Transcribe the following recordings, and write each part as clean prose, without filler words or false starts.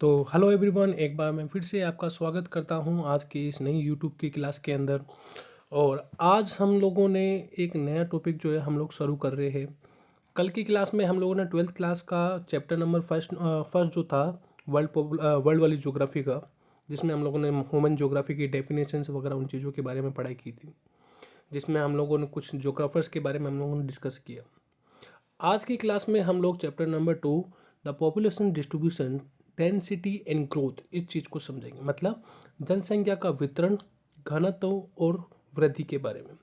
तो hello everyone, एक बार मैं फिर से आपका स्वागत करता हूं आज की इस नई यूट्यूब की क्लास के अंदर। और आज हम लोगों ने एक नया टॉपिक जो है हम लोग शुरू कर रहे हैं। कल की क्लास में हम लोगों ने 12th क्लास का चैप्टर नंबर फर्स्ट जो था वर्ल्ड वाली ज्योग्राफी का, जिसमें हम लोगों ने ह्यूमन ज्योग्राफी की डेफिनेशंस वगैरह उन चीज़ों के बारे में पढ़ाई की थी, जिसमें हम लोगों ने कुछ ज्योग्राफर्स के बारे में हम लोगों ने डिस्कस किया। आज की क्लास में हम लोग chapter number 2 the population distribution density and growth इस चीज़ को समझेंगे। मतलब जनसंख्या का वितरण, घनत्व और वृद्धि के बारे में।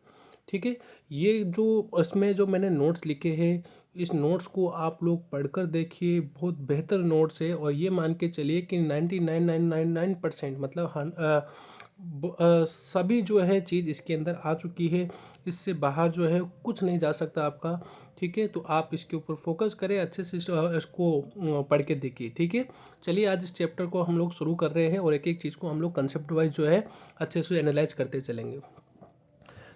ठीक है, ये जो इसमें जो मैंने नोट्स लिखे हैं, इस नोट्स को आप लोग पढ़कर देखिए। बहुत बेहतर नोट्स है और ये मान के चलिए कि 99.999% मतलब सभी जो है चीज़ इसके अंदर आ चुकी है। इससे बाहर जो है कुछ नहीं जा सकता आपका। ठीक है, तो आप इसके ऊपर फोकस करें, अच्छे से इसको पढ़ के देखिए। ठीक है, चलिए आज इस चैप्टर को हम लोग शुरू कर रहे हैं और एक एक चीज़ को हम लोग कंसेप्ट वाइज जो है अच्छे से एनालाइज करते चलेंगे।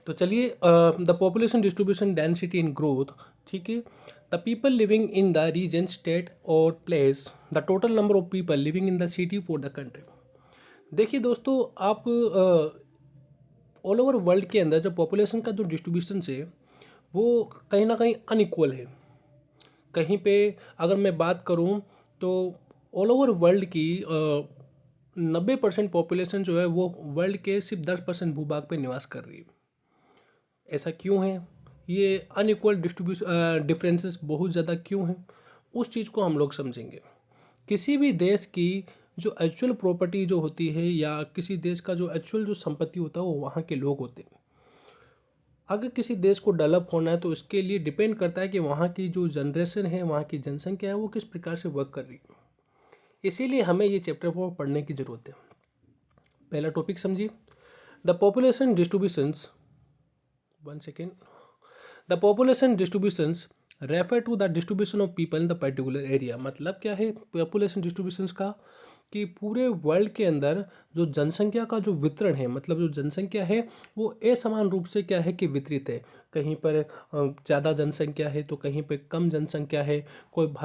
तो चलिए, the population distribution density in growth. ठीक है, the people living in the region, state और place, the total number of people living in the city for the country. देखिए दोस्तों, आप ऑल ओवर वर्ल्ड के अंदर जो पॉपुलेशन का जो डिस्ट्रीब्यूशन है वो कहीं ना कहीं अनइक्वल है। कहीं पे अगर मैं बात करूं तो ऑल ओवर वर्ल्ड की 90% पॉपुलेशन जो है वो वर्ल्ड के सिर्फ 10% भूभाग पे निवास कर रही है। ऐसा क्यों है? ये अनइक्वल डिस्ट्रीब्यूशन डिफरेंसेस बहुत ज़्यादा क्यों हैं, उस चीज़ को हम लोग समझेंगे। किसी भी देश की जो एक्चुअल प्रॉपर्टी जो होती है या किसी देश का जो एक्चुअल जो संपत्ति होता है वो वहाँ के लोग होते हैं। अगर किसी देश को डेवलप होना है तो इसके लिए डिपेंड करता है कि वहाँ की जो जनरेशन है, वहाँ की जनसंख्या है, वो किस प्रकार से वर्क कर रही है। इसीलिए हमें ये चैप्टर को पढ़ने की ज़रूरत है। पहला टॉपिक समझिए, the population distributions. One second. The population distributions refer to the distribution of people in the particular area. मतलब क्या है पॉपुलेशन डिस्ट्रीब्यूशंस का? कि पूरे वर्ल्ड के अंदर जो जनसंख्या का जो वितरण है, मतलब जो जनसंख्या है वो असमान रूप से क्या है कि वितरित है। कहीं पर ज़्यादा जनसंख्या है तो कहीं पर कम जनसंख्या है।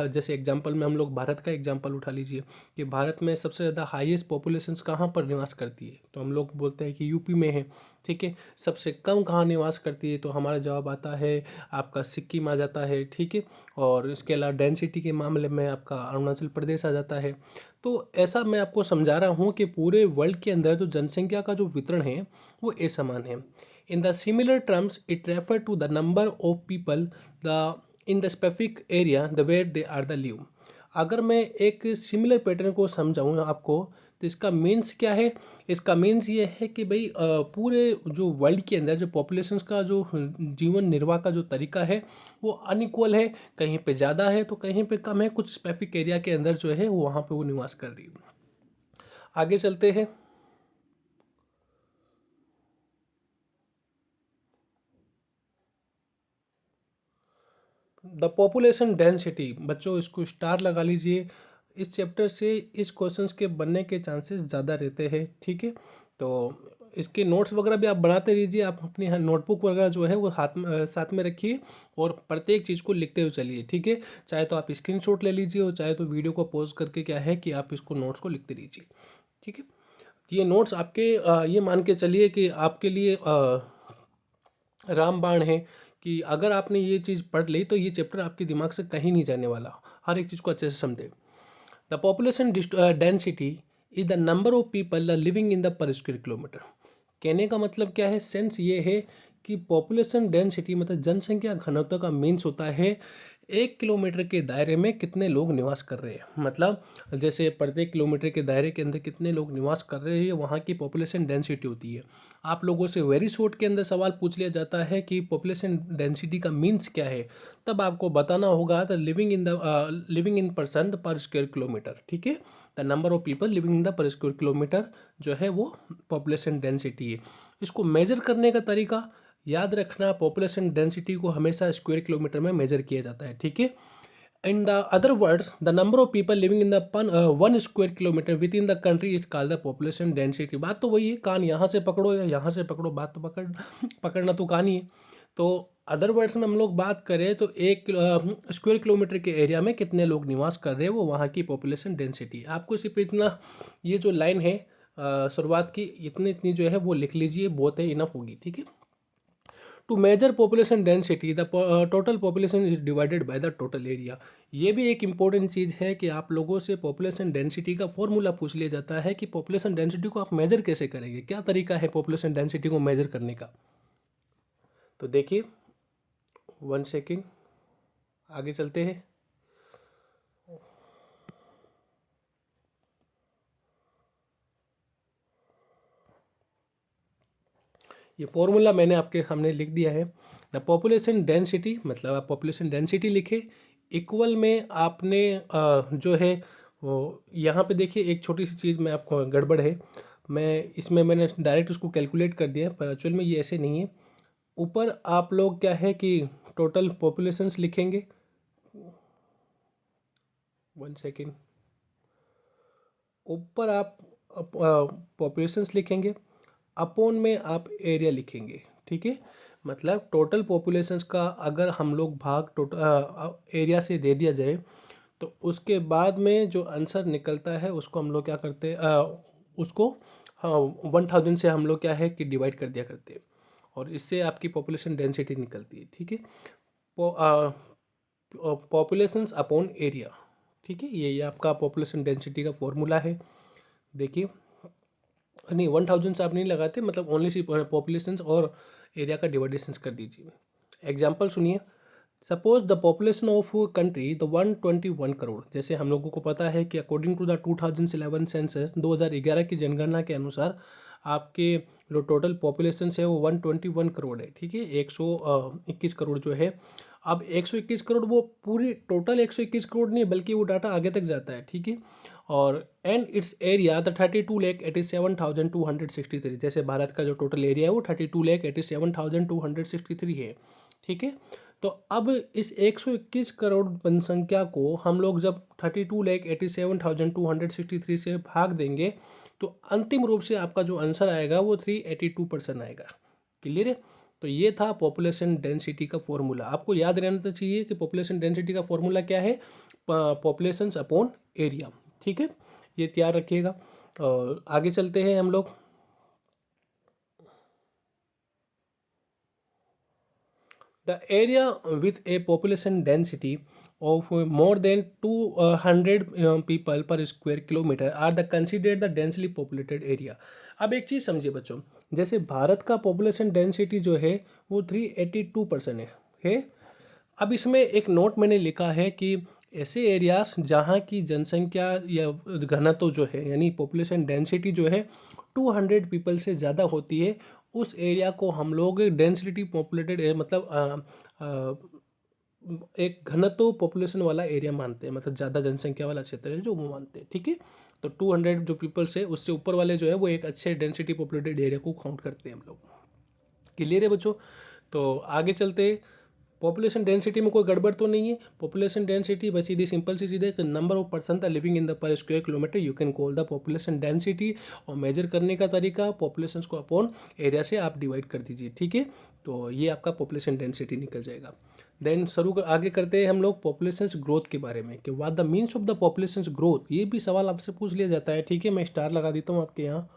जैसे एग्जांपल में हम लोग भारत का एग्जांपल उठा लीजिए कि भारत में सबसे ज़्यादा हाईएस्ट पॉपुलेशंस कहाँ पर निवास करती है, तो हम लोग बोलते हैं कि यूपी में है। ठीक है, सबसे कम कहाँ निवास करती है, तो हमारा जवाब आता है आपका सिक्किम आ जाता है। ठीक है, और इसके अलावा डेंसिटी के मामले में आपका अरुणाचल प्रदेश आ जाता है। तो ऐसा मैं आपको समझा रहा हूँ कि पूरे वर्ल्ड के अंदर जो जनसंख्या का जो वितरण है वो असमान है। In the similar terms it refer to the number of people the in the specific area the where they are the live. अगर मैं एक सिमिलर पैटर्न को समझाऊँ आपको तो इसका मीन्स क्या है? इसका मीन्स ये है कि भाई पूरे जो वर्ल्ड के अंदर जो पॉपुलेशंस का जो जीवन निर्वाह का जो तरीका है वो अनइक्वल है। कहीं पे ज़्यादा है तो कहीं पे कम है। कुछ स्पेसिफिक एरिया के अंदर जो है वो वहाँ पे वो निवास कर रही है। आगे चलते हैं। द पॉपुलेशन डेंसिटी, बच्चों इसको स्टार लगा लीजिए। इस चैप्टर से इस क्वेश्चंस के बनने के चांसेस ज़्यादा रहते हैं। ठीक है, तो इसके नोट्स वगैरह भी आप बनाते रहिए। आप अपनी नोटबुक वगैरह जो है वो साथ में रखिए और प्रत्येक चीज़ को लिखते हुए चलिए। ठीक है, चाहे तो आप स्क्रीनशॉट ले लीजिए और चाहे तो वीडियो को पॉज करके क्या है कि आप इसको नोट्स को लिखते रहिए। ठीक है, ये नोट्स आपके ये मान के चलिए कि आपके लिए रामबाण है कि अगर आपने ये चीज़ पढ़ ली तो ये चैप्टर आपके दिमाग से कहीं नहीं जाने वाला। हर एक चीज़ को अच्छे से समझे। The population density is the number of people living in the per square kilometre. कहने का मतलब क्या है? सेंस ये है कि पॉपुलेशन डेंसिटी मतलब जनसंख्या घनत्व का मीन्स होता है 1 किलोमीटर के दायरे में कितने लोग निवास कर रहे हैं। मतलब जैसे प्रत्येक किलोमीटर के दायरे के अंदर कितने लोग निवास कर रहे हैं, वहाँ की पॉपुलेशन डेंसिटी होती है। आप लोगों से वेरी शॉर्ट के अंदर सवाल पूछ लिया जाता है कि पॉपुलेशन डेंसिटी का मीन्स क्या है, तब आपको बताना होगा द लिविंग इन पर्सन पर स्क्वायर किलोमीटर। ठीक है, the number of people living in the per square kilometre जो है वो पॉपुलेशन डेंसिटी है। इसको मेजर करने का तरीका याद रखना, पॉपुलेशन डेंसिटी को हमेशा स्क्वायर किलोमीटर में मेजर किया जाता है। ठीक है, in the other words the number of people living in the 1 square kilometre with in the country is called the population density. बात तो वही है, कान यहाँ से पकड़ो या यहाँ से पकड़ो, बात तो पकड़ना तो कान ही है। तो अदर वर्ड्स में हम लोग बात करें तो 1 स्क्वायर किलोमीटर के एरिया में कितने लोग निवास कर रहे हैं, वो वहाँ की पॉपुलेशन डेंसिटी। आपको सिर्फ इतना, ये जो लाइन है शुरुआत की, इतनी जो है वो लिख लीजिए, बहुत है, इनफ होगी, ठीक है। To measure population density the total population is divided by the total area. ये भी एक इंपॉर्टेंट चीज़ है कि आप लोगों से पॉपुलेशन डेंसिटी का फॉर्मूला पूछ लिया जाता है कि पॉपुलेशन डेंसिटी को आप मेजर कैसे करेंगे, क्या तरीका है पॉपुलेशन डेंसिटी को मेजर करने का। तो देखिए 1 सेकेंड, आगे चलते हैं। ये फॉर्मूला मैंने आपके सामने लिख दिया है। द पॉपुलेशन डेंसिटी, मतलब आप पॉपुलेशन डेंसिटी लिखे, इक्वल में आपने जो है वो यहाँ पे देखिए एक छोटी सी चीज़ में आपको गड़बड़ है, मैंने डायरेक्ट उसको कैलकुलेट कर दिया, पर एक्चुअल में ये ऐसे नहीं है। ऊपर आप लोग क्या है कि टोटल पॉपुलेशंस लिखेंगे, 1 सेकेंड, ऊपर आप पॉपुलेशंस लिखेंगे, अपोन में आप एरिया लिखेंगे, ठीक है। मतलब टोटल पॉपुलेशंस का अगर हम लोग भाग टोटल एरिया से दे दिया जाए, तो उसके बाद में जो आंसर निकलता है उसको हम लोग क्या करते हैं, उसको 1000 से हम लोग क्या है कि डिवाइड कर दिया करते हैं, और इससे आपकी पॉपुलेशन डेंसिटी निकलती है, ठीक है। पॉपुलेशंस अपॉन एरिया, ठीक है, ये आपका पॉपुलेशन डेंसिटी का फॉर्मूला है। देखिए नहीं, 1000 से आप नहीं लगाते, मतलब ओनली सी पॉपुलेशंस और एरिया का डिवाइडेशंस कर दीजिए। एग्जांपल सुनिए, suppose the population of country the 121 crore. जैसे हम लोगों को पता है कि अकॉर्डिंग टू द 2011 सेंसस, 2011 की जनगणना के अनुसार आपके जो टोटल पॉपुलेशन है वो 121 करोड़ है, ठीक है, 121 करोड़ जो है। अब 121 करोड़ वो पूरी टोटल 121 करोड़ नहीं है, बल्कि वो डाटा आगे तक जाता है, ठीक है। और एंड इट्स एरिया द 32,87,263। जैसे भारत का जो टोटल एरिया है वो 32,87,263 है, ठीक है। तो अब इस 121 करोड़ जनसंख्या को हम लोग जब 32,87,263 से भाग देंगे, तो अंतिम रूप से आपका जो आंसर आएगा वो 382% आएगा। क्लियर है। तो ये था पॉपुलेशन डेंसिटी का फॉर्मूला। आपको याद रहना चाहिए कि पॉपुलेशन डेंसिटी का फॉर्मूला क्या है, पॉपुलेशन अपॉन एरिया, ठीक है, ये तैयार रखिएगा। और आगे चलते हैं हम लोग। The area with A population density of more than 200 people per square kilometer are the considered the densely populated area। अब एक चीज़ समझिए बच्चों, जैसे भारत का पॉपुलेशन डेंसिटी जो है वो 382% है। अब इसमें एक नोट मैंने लिखा है कि ऐसे एरियाज जहाँ की जनसंख्या या घनत्व जो है, यानी पॉपुलेशन डेंसिटी जो है 200 पीपल से ज़्यादा होती है, उस एरिया को हम लोग डेंसिटी पॉपुलेटेड मतलब एक घनत्व पॉपुलेशन वाला एरिया मानते हैं, मतलब ज़्यादा जनसंख्या वाला क्षेत्र है जो वो मानते हैं, ठीक है। तो 200 जो पीपल्स है उससे ऊपर वाले जो है वो एक अच्छे डेंसिटी पॉपुलेटेड एरिया को काउंट करते हैं हम लोग। क्लियर है बच्चों। तो आगे चलते, पॉपुलेशन डेंसिटी में कोई गड़बड़ तो नहीं है। पॉपुलेशन डेंसिटी बस सीधी सिंपल सी चीज़ है कि number of person are living in the per square kilometre you can call the population density. और मेजर करने का तरीका पॉपुलेशन को अपॉन एरिया से आप डिवाइड कर दीजिए, ठीक है। तो ये आपका पॉपुलेशन डेंसिटी निकल जाएगा। देन आगे करते हैं हम लोग पॉपुलेशन ग्रोथ के बारे में कि what the means of the population growth. ये भी सवाल आपसे पूछ लिया जाता है, ठीक है। मैं स्टार लगा देता हूँ आपके यहाँ।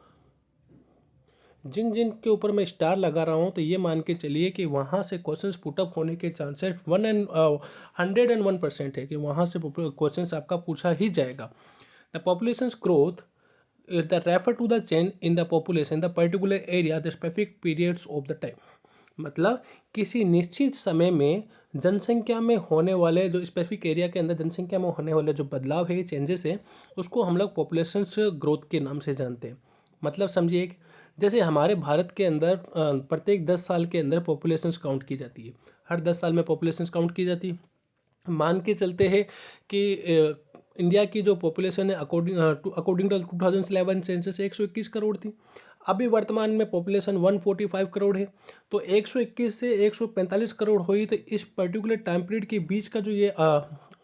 जिन जिन के ऊपर मैं स्टार लगा रहा हूँ तो ये मान के चलिए कि वहाँ से क्वेश्चंस पुटअप होने के चांसेस 101% है कि वहाँ से क्वेश्चंस आपका पूछा ही जाएगा। The population growth the refer to the change in the population the particular area the specific periods of the time. मतलब किसी निश्चित समय में जनसंख्या में होने वाले जो स्पेसिफिक एरिया के अंदर जनसंख्या में होने वाले जो बदलाव है, चेंजेस है, उसको हम लोग पॉपुलेशन ग्रोथ के नाम से जानते हैं। मतलब समझिए, जैसे हमारे भारत के अंदर प्रत्येक 10 साल के अंदर पॉपुलेशंस काउंट की जाती है। हर 10 साल में पॉपुलेशंस काउंट की जाती है। मान के चलते हैं कि इंडिया की जो पॉपुलेशन है अकॉर्डिंग टू 2011 सेंसस 121 करोड़ थी। अभी वर्तमान में पॉपुलेशन 145 करोड़ है। तो 121 से 145 करोड़ हुई, तो इस पर्टिकुलर टाइम पीरियड के बीच का जो ये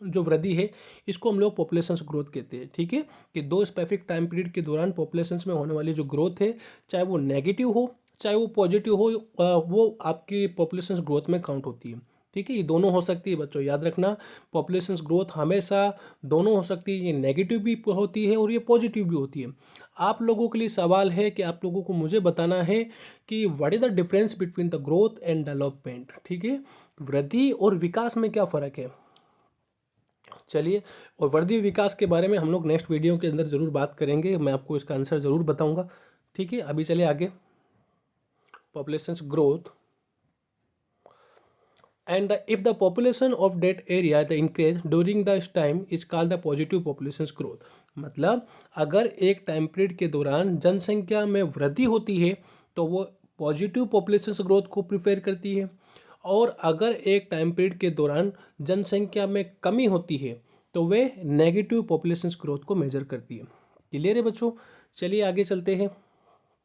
जो वृद्धि है, इसको हम लोग पॉपुलेशन ग्रोथ कहते हैं, ठीक है। कि दो स्पेसिफिक टाइम पीरियड के दौरान पॉपुलेशन में होने वाली जो ग्रोथ है, चाहे वो नेगेटिव हो चाहे वो पॉजिटिव हो, वो आपकी पॉपुलेशन ग्रोथ में काउंट होती है। ठीक है, ये दोनों हो सकती है बच्चों, याद रखना। पॉपुलेशन ग्रोथ हमेशा दोनों हो सकती है, ये नेगेटिव भी होती है और ये पॉजिटिव भी होती है। आप लोगों के लिए सवाल है कि आप लोगों को मुझे बताना है कि what is the difference between the growth and development. ठीक है, वृद्धि और विकास में क्या फ़र्क है। चलिए, और वृद्धि विकास के बारे में हम लोग नेक्स्ट वीडियो के अंदर ज़रूर बात करेंगे, मैं आपको इसका आंसर ज़रूर बताऊंगा। ठीक है, अभी चलिए आगे। Population growth and if the population of that area the increase during this time is called the positive population growth। मतलब अगर एक टाइम पीरियड के दौरान जनसंख्या में वृद्धि होती है तो वो पॉजिटिव पॉपुलेशन ग्रोथ को प्रिफेयर करती है, और अगर एक टाइम पीरियड के दौरान जनसंख्या में कमी होती है तो वे नेगेटिव पॉपुलेशन ग्रोथ को मेजर करती है। क्लियर है बच्चों, चलिए आगे चलते हैं।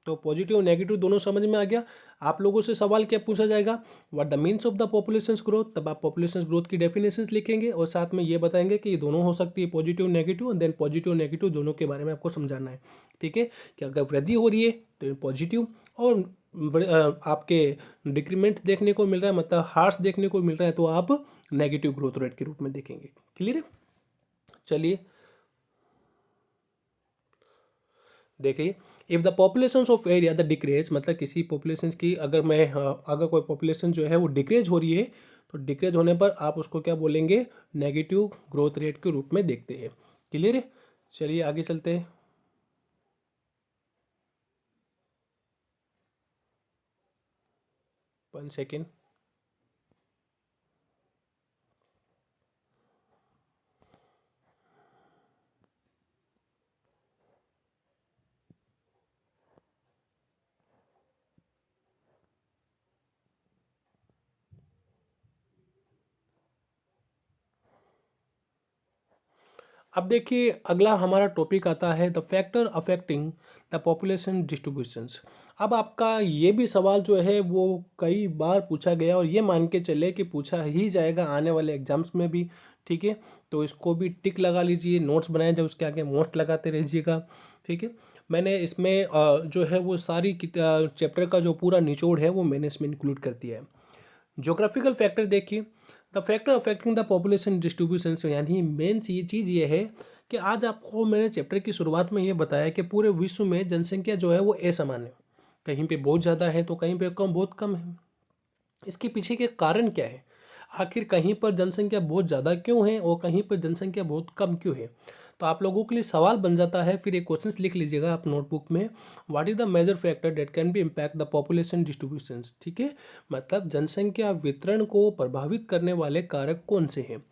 तो पॉजिटिव और नेगेटिव दोनों समझ में आ गया। आप लोगों से सवाल क्या पूछा जाएगा, what the means of the population growth, तब आप पॉपुलेशन ग्रोथ की डेफिनेशंस लिखेंगे और साथ में ये बताएंगे कि ये दोनों हो सकती है, पॉजिटिव नेगेटिव, और देन पॉजिटिव नेगेटिव दोनों के बारे में आपको समझाना है। ठीक है, कि अगर वृद्धि हो रही है तो पॉजिटिव, और आपके डिक्रीमेंट देखने को मिल रहा है, मतलब हार्स देखने को मिल रहा है, तो आप नेगेटिव ग्रोथ रेट के रूप में देखेंगे। क्लियर है, चलिए देखिए। If the population of area the decrease, मतलब किसी पॉपुलेशन की अगर कोई पॉपुलेशन जो है वो डिक्रेज हो रही है तो डिक्रेज होने पर आप उसको क्या बोलेंगे, नेगेटिव ग्रोथ रेट के रूप में देखते हैं। क्लियर है, चलिए आगे चलते हैं। 1 सेकेंड। अब देखिए, अगला हमारा टॉपिक आता है the factor affecting the population distributions. अब आपका ये भी सवाल जो है वो कई बार पूछा गया, और ये मान के चले कि पूछा ही जाएगा आने वाले एग्जाम्स में भी। ठीक है, तो इसको भी टिक लगा लीजिए, नोट्स बनाए जाए उसके आगे मोस्ट लगाते रहिएगा। ठीक है, मैंने इसमें जो है वो सारी चैप्टर का जो पूरा निचोड़ है वो मैंने इसमें इंक्लूड कर दिया है। ज्योग्राफिकल फैक्टर देखिए, the factor affecting the population distribution, यानी मेन ये चीज़ ये है कि आज आपको मैंने चैप्टर की शुरुआत में ये बताया कि पूरे विश्व में जनसंख्या जो है वो असमान है, कहीं पे बहुत ज़्यादा है तो कहीं पे कम, बहुत कम है। इसके पीछे के कारण क्या है, आखिर कहीं पर जनसंख्या बहुत ज़्यादा क्यों है और कहीं पर जनसंख्या बहुत कम क्यों है। तो आप लोगों के लिए सवाल बन जाता है, फिर एक क्वेश्चंस लिख लीजिएगा आप नोटबुक में, what is the major factor that can be impact the population distribution. ठीक है, मतलब जनसंख्या वितरण को प्रभावित करने वाले कारक कौन से हैं।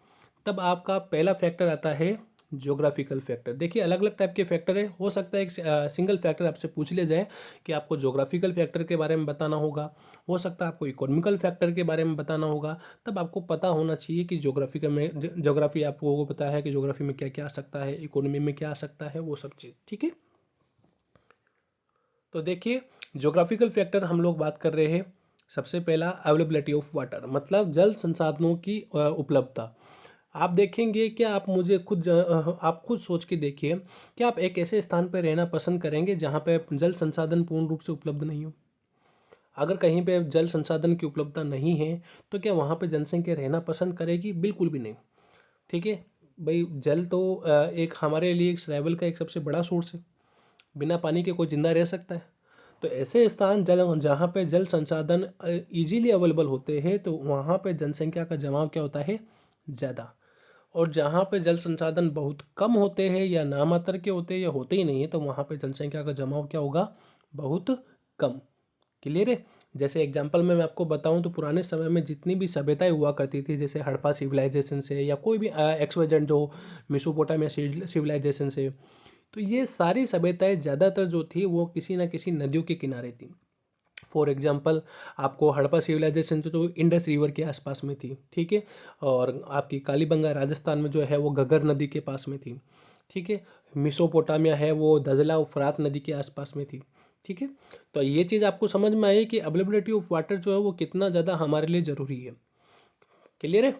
तब आपका पहला फैक्टर आता है ज्योग्राफिकल फैक्टर। देखिए, अलग अलग टाइप के फैक्टर है, हो सकता है एक सिंगल फैक्टर आपसे पूछ लिया जाए कि आपको ज्योग्राफिकल फैक्टर के बारे में बताना होगा, हो सकता है आपको इकोनॉमिकल फैक्टर के बारे में बताना होगा। तब आपको पता होना चाहिए कि ज्योग्राफिकल में, ज्योग्राफी आपको पता है कि ज्योग्राफी में क्या क्या आ सकता है, इकोनॉमी में क्या आ सकता है, वो सब चीज़। ठीक है, तो देखिए, ज्योग्राफिकल फैक्टर हम लोग बात कर रहे हैं। सबसे पहला अवेलेबिलिटी ऑफ वाटर, मतलब जल संसाधनों की उपलब्धता। आप देखेंगे कि आप खुद सोच के देखिए कि आप एक ऐसे स्थान पर रहना पसंद करेंगे जहाँ पे जल संसाधन पूर्ण रूप से उपलब्ध नहीं हो। अगर कहीं पे जल संसाधन की उपलब्धता नहीं है तो क्या वहाँ पे जनसंख्या रहना पसंद करेगी, बिल्कुल भी नहीं। ठीक है भाई, जल तो एक हमारे लिए सर्वाइवल का एक सबसे बड़ा सोर्स है, बिना पानी के कोई जिंदा रह सकता है। तो ऐसे स्थान जहाँ पे जल संसाधन इजीली अवेलेबल होते हैं तो वहाँ पे जनसंख्या का जमाव क्या होता है, ज़्यादा। और जहाँ पे जल संसाधन बहुत कम होते हैं या नामात्र के होते हैं या होते ही नहीं है तो वहाँ पे जनसंख्या का जमाव क्या होगा, बहुत कम। क्लियर है, जैसे एग्जांपल में मैं आपको बताऊं तो पुराने समय में जितनी भी सभ्यताएं हुआ करती थी, जैसे हड़प्पा सिविलाइजेशन से या कोई भी एक्सवाइजेड जो मेसोपोटामिया सिविलाइजेशन से, तो ये सारी सभ्यताएं ज़्यादातर जो थी वो किसी ना किसी नदियों के किनारे थी। फॉर एग्जांपल, आपको हड़प्पा सिविलाइजेशन तो इंडस रिवर के आसपास में थी। ठीक है, और आपकी कालीबंगा राजस्थान में जो है वो घग्गर नदी के पास में थी। ठीक है, मेसोपोटामिया है वो दजला और फरात नदी के आसपास में थी। ठीक है, तो ये चीज़ आपको समझ में आई कि अवेलेबिलिटी ऑफ वाटर जो है वो कितना ज़्यादा हमारे लिए ज़रूरी है। क्लियर है,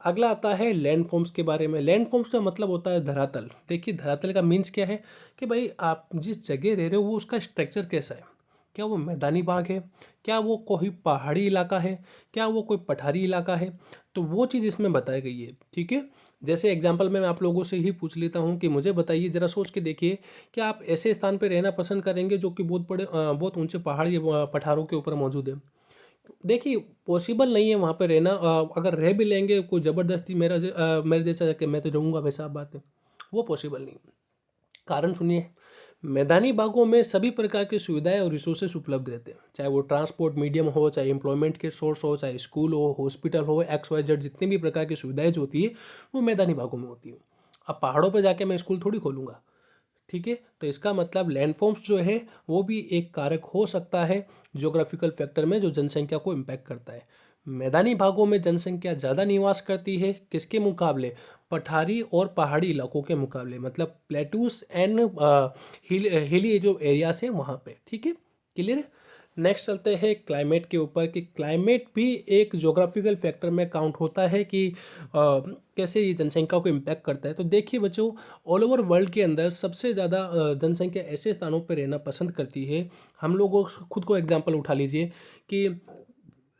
अगला आता है लैंड फॉर्म्स के बारे में। लैंड फॉर्म्स का मतलब होता है धरातल। देखिए, धरातल का मीन्स क्या है कि भाई आप जिस जगह रह रहे हो वो उसका स्ट्रक्चर कैसा है, क्या वो मैदानी भाग है, क्या वो कोई पहाड़ी इलाका है, क्या वो कोई पठारी इलाका है, तो वो चीज़ इसमें बताई गई है। ठीक है, जैसे एग्जांपल मैं आप लोगों से ही पूछ लेता हूँ कि मुझे बताइए, ज़रा सोच के देखिए, क्या आप ऐसे स्थान पर रहना पसंद करेंगे जो कि बहुत बड़े बहुत ऊंचे पहाड़ी पठारों के ऊपर मौजूद है? देखिए, पॉसिबल नहीं है वहाँ पे रहना। अगर रह भी लेंगे, कोई ज़बरदस्ती मेरे जैसा कि मैं तो रहूँगा, वैसा बात है, वो पॉसिबल नहीं है। कारण सुनिए, मैदानी भागों में सभी प्रकार की सुविधाएं और रिसोर्सेस उपलब्ध रहते हैं, चाहे वो ट्रांसपोर्ट मीडियम हो, चाहे एम्प्लॉयमेंट के सोर्स हो, चाहे स्कूल हो, हॉस्पिटल हो, एक्स वाई जेड, जितनी भी प्रकार की सुविधाएं जो होती है वो मैदानी भागों में होती है। अब पहाड़ों पर जाके मैं स्कूल थोड़ी खोलूँगा। ठीक है, तो इसका मतलब लैंडफॉर्म्स जो है वो भी एक कारक हो सकता है ज्योग्राफिकल फैक्टर में, जो जनसंख्या को इम्पैक्ट करता है। मैदानी भागों में जनसंख्या ज़्यादा निवास करती है, किसके मुकाबले? पठारी और पहाड़ी इलाकों के मुकाबले, मतलब प्लेटूस एंड हिली जो एरियाज हैं वहाँ पे। ठीक है, क्लियर है। नेक्स्ट चलते हैं क्लाइमेट के ऊपर, कि क्लाइमेट भी एक ज्योग्राफिकल फैक्टर में काउंट होता है कि कैसे ये जनसंख्या को इम्पैक्ट करता है। तो देखिए बच्चों, ऑल ओवर वर्ल्ड के अंदर सबसे ज़्यादा जनसंख्या ऐसे स्थानों पर रहना पसंद करती है। हम लोगों खुद को एग्जांपल उठा लीजिए कि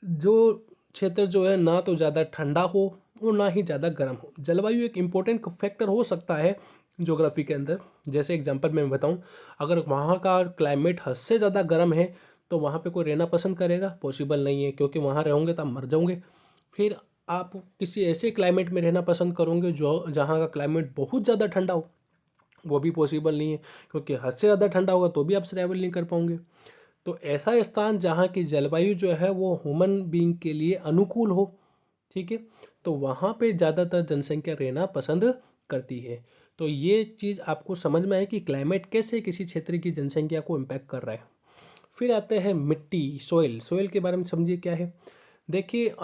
जो क्षेत्र जो है ना तो ज़्यादा ठंडा हो और ना ही ज़्यादा गर्म हो। जलवायु एक इम्पोर्टेंट फैक्टर हो सकता है ज्योग्राफी के अंदर। जैसे एग्जांपल मैं बताऊं, अगर वहाँ का क्लाइमेट हद से ज़्यादा गर्म है तो वहाँ पे कोई रहना पसंद करेगा? पॉसिबल नहीं है, क्योंकि वहाँ रहोगे तो आप मर जाओगे। फिर आप किसी ऐसे क्लाइमेट में रहना पसंद करोगे जो जहाँ का क्लाइमेट बहुत ज़्यादा ठंडा हो? वो भी पॉसिबल नहीं है, क्योंकि हद से ज़्यादा ठंडा होगा तो भी आप सर्वाइवल नहीं कर पाओगे। तो ऐसा स्थान जहाँ की जलवायु जो है वो ह्यूमन बीइंग के लिए अनुकूल हो, ठीक है, तो वहाँ पे ज़्यादातर जनसंख्या रहना पसंद करती है। तो ये चीज़ आपको समझ में आए कि क्लाइमेट कैसे किसी क्षेत्र की जनसंख्या को इम्पैक्ट कर रहा है। फिर आते हैं मिट्टी, सोइल। सोइल के बारे में समझिए क्या है। देखिए,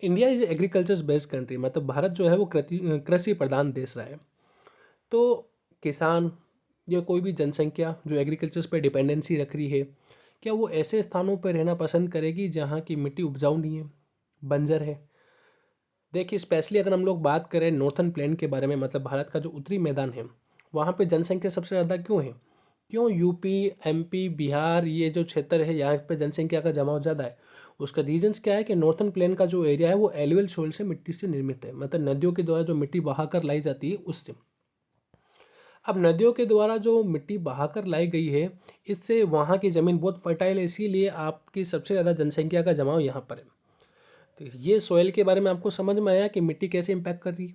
India is agriculture based country, मतलब भारत जो है वो कृषि प्रधान देश रहा है। तो किसान या कोई भी जनसंख्या जो एग्रीकल्चर पर डिपेंडेंसी रख रही है, क्या वो ऐसे स्थानों पर रहना पसंद करेगी जहाँ की मिट्टी उपजाऊ नहीं है, बंजर है? देखिए, स्पेशली अगर हम लोग बात करें नॉर्थन प्लेन के बारे में, मतलब भारत का जो उत्तरी मैदान है, वहाँ पे जनसंख्या सबसे ज़्यादा क्यों है? क्यों यूपी, एमपी, बिहार, ये जो क्षेत्र है यहाँ पे जनसंख्या का जमाव ज़्यादा है? उसका रीजंस क्या है कि नॉर्थन प्लेन का जो एरिया है वो एलुवियल सोइल से, मिट्टी से निर्मित है, मतलब नदियों के द्वारा जो मिट्टी बहाकर लाई जाती है उससे। अब नदियों के द्वारा जो मिट्टी बहाकर लाई गई है, इससे वहाँ की ज़मीन बहुत फर्टाइल है, इसीलिए आपकी सबसे ज़्यादा जनसंख्या का जमाव यहाँ पर है। तो ये सॉइल के बारे में आपको समझ में आया कि मिट्टी कैसे इम्पैक्ट कर रही है,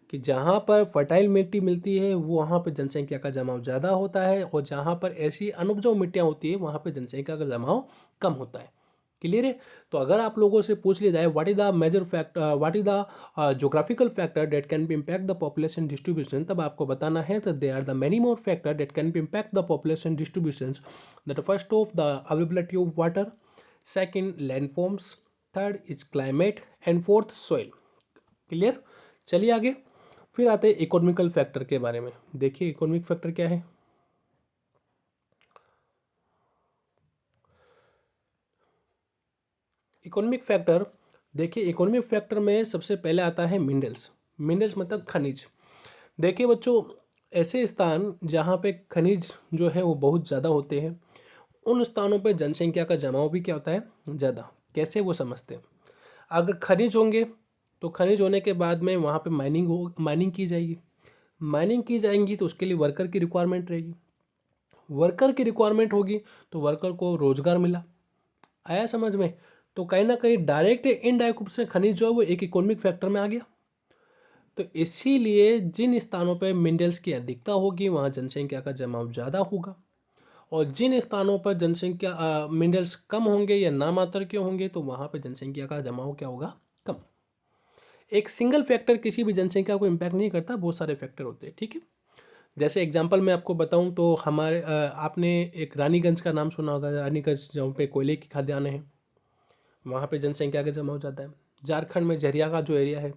कि जहाँ पर फर्टाइल मिट्टी मिलती है वहाँ पर जनसंख्या का जमाव ज़्यादा होता है, और जहाँ पर ऐसी अनुपजाऊ मिट्टियाँ होती है वहाँ पर जनसंख्या का जमाव कम होता है। क्लियर है। तो अगर आप लोगों से पूछ लिया जाए what is the major fact, what is the geographical factor that can be impact the population distribution, तब आपको बताना है तो they are the many more factor that can be impact the population distribution. That first of the availability of water, second landforms, third is climate, and fourth soil. Clear. चलिए आगे, फिर आते हैं इकोनॉमिकल फैक्टर के बारे में। देखिए economic factor क्या है। इकोनॉमिक फैक्टर, देखिए इकोनॉमिक फैक्टर में सबसे पहले आता है मिनरल्स। मिनरल्स मतलब खनिज। देखिए बच्चों, ऐसे स्थान जहाँ पे खनिज जो है वो बहुत ज़्यादा होते हैं, उन स्थानों पे जनसंख्या का जमाव भी क्या होता है, ज़्यादा। कैसे, वो समझते हैं। अगर खनिज होंगे तो खनिज होने के बाद में वहाँ पे माइनिंग की जाएगी। माइनिंग की जाएंगी तो उसके लिए वर्कर की रिक्वायरमेंट रहेगी। वर्कर की रिक्वायरमेंट होगी तो वर्कर को रोजगार मिला। आया समझ में? तो कहीं ना कहीं डायरेक्ट इनडायरेक्ट रूप से खनिज जो है वो एक इकोनॉमिक फैक्टर में आ गया। तो इसीलिए जिन स्थानों पर मिनरल्स की अधिकता होगी वहाँ जनसंख्या का जमाव ज़्यादा होगा, और जिन स्थानों पर जनसंख्या मिनरल्स कम होंगे या नामात्र के होंगे तो वहाँ पर जनसंख्या का जमाव क्या होगा, कम। एक सिंगल फैक्टर किसी भी जनसंख्या को इम्पैक्ट नहीं करता, बहुत सारे फैक्टर होते हैं। ठीक है, जैसे एग्जांपल मैं आपको बताऊं तो हमारे आपने एक रानीगंज का नाम सुना होगा। रानीगंज जहाँ पे कोयले की खदानें हैं, वहाँ पे जनसंख्या का जमाव ज़्यादा है। झारखंड में झरिया का जो एरिया है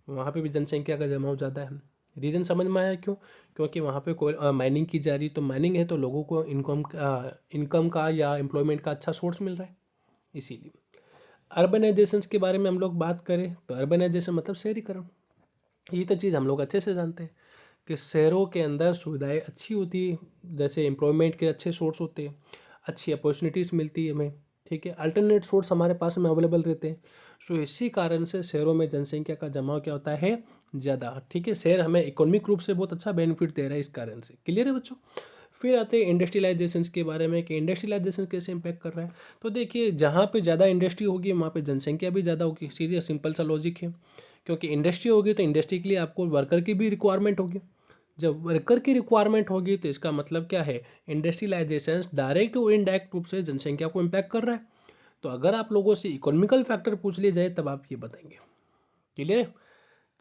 वहाँ पे भी जनसंख्या का जमाव ज़्यादा है। रीज़न समझ में आया क्यों? क्योंकि वहाँ पे कोई माइनिंग की जा रही, तो माइनिंग है तो लोगों को इनकम का या एम्प्लॉयमेंट का अच्छा सोर्स मिल रहा है, इसीलिए। अर्बनाइजेशन के बारे में हम लोग बात करें तो अर्बनाइजेशन मतलब शहरीकरण। ये तो चीज़ हम लोग अच्छे से जानते हैं कि शहरों के अंदर सुविधाएं अच्छी होती है, जैसे एम्प्लॉयमेंट के अच्छे सोर्स होते हैं। अच्छी अपॉर्चुनिटीज़ मिलती है हमें, ठीक है, अल्टरनेट सोर्स हमारे पास में अवेलेबल रहते हैं। सो इसी कारण से शहरों में जनसंख्या का जमाव क्या होता है, ज़्यादा, ठीक है। शहर हमें इकोनॉमिक रूप से बहुत अच्छा बेनिफिट दे रहा है इस कारण से। क्लियर है बच्चों? फिर आते हैं इंडस्ट्रियलाइजेशन के बारे में कि इंडस्ट्रियलाइजेशन कैसे इम्पैक्ट कर रहा है। तो देखिए, जहाँ पे ज़्यादा इंडस्ट्री होगी वहाँ पे जनसंख्या भी ज़्यादा होगी, सीधे सिंपल सा लॉजिक है। क्योंकि इंडस्ट्री होगी तो इंडस्ट्री के लिए आपको वर्कर की भी रिक्वायरमेंट होगी। जब वर्कर की रिक्वायरमेंट होगी तो इसका मतलब क्या है, इंडस्ट्रियलाइजेशन डायरेक्ट और इनडायरेक्ट रूप से जनसंख्या को इम्पैक्ट कर रहा है। तो अगर आप लोगों से इकोनॉमिकल फैक्टर पूछ लिए जाए तब आप ये बताएंगे। क्लियर है?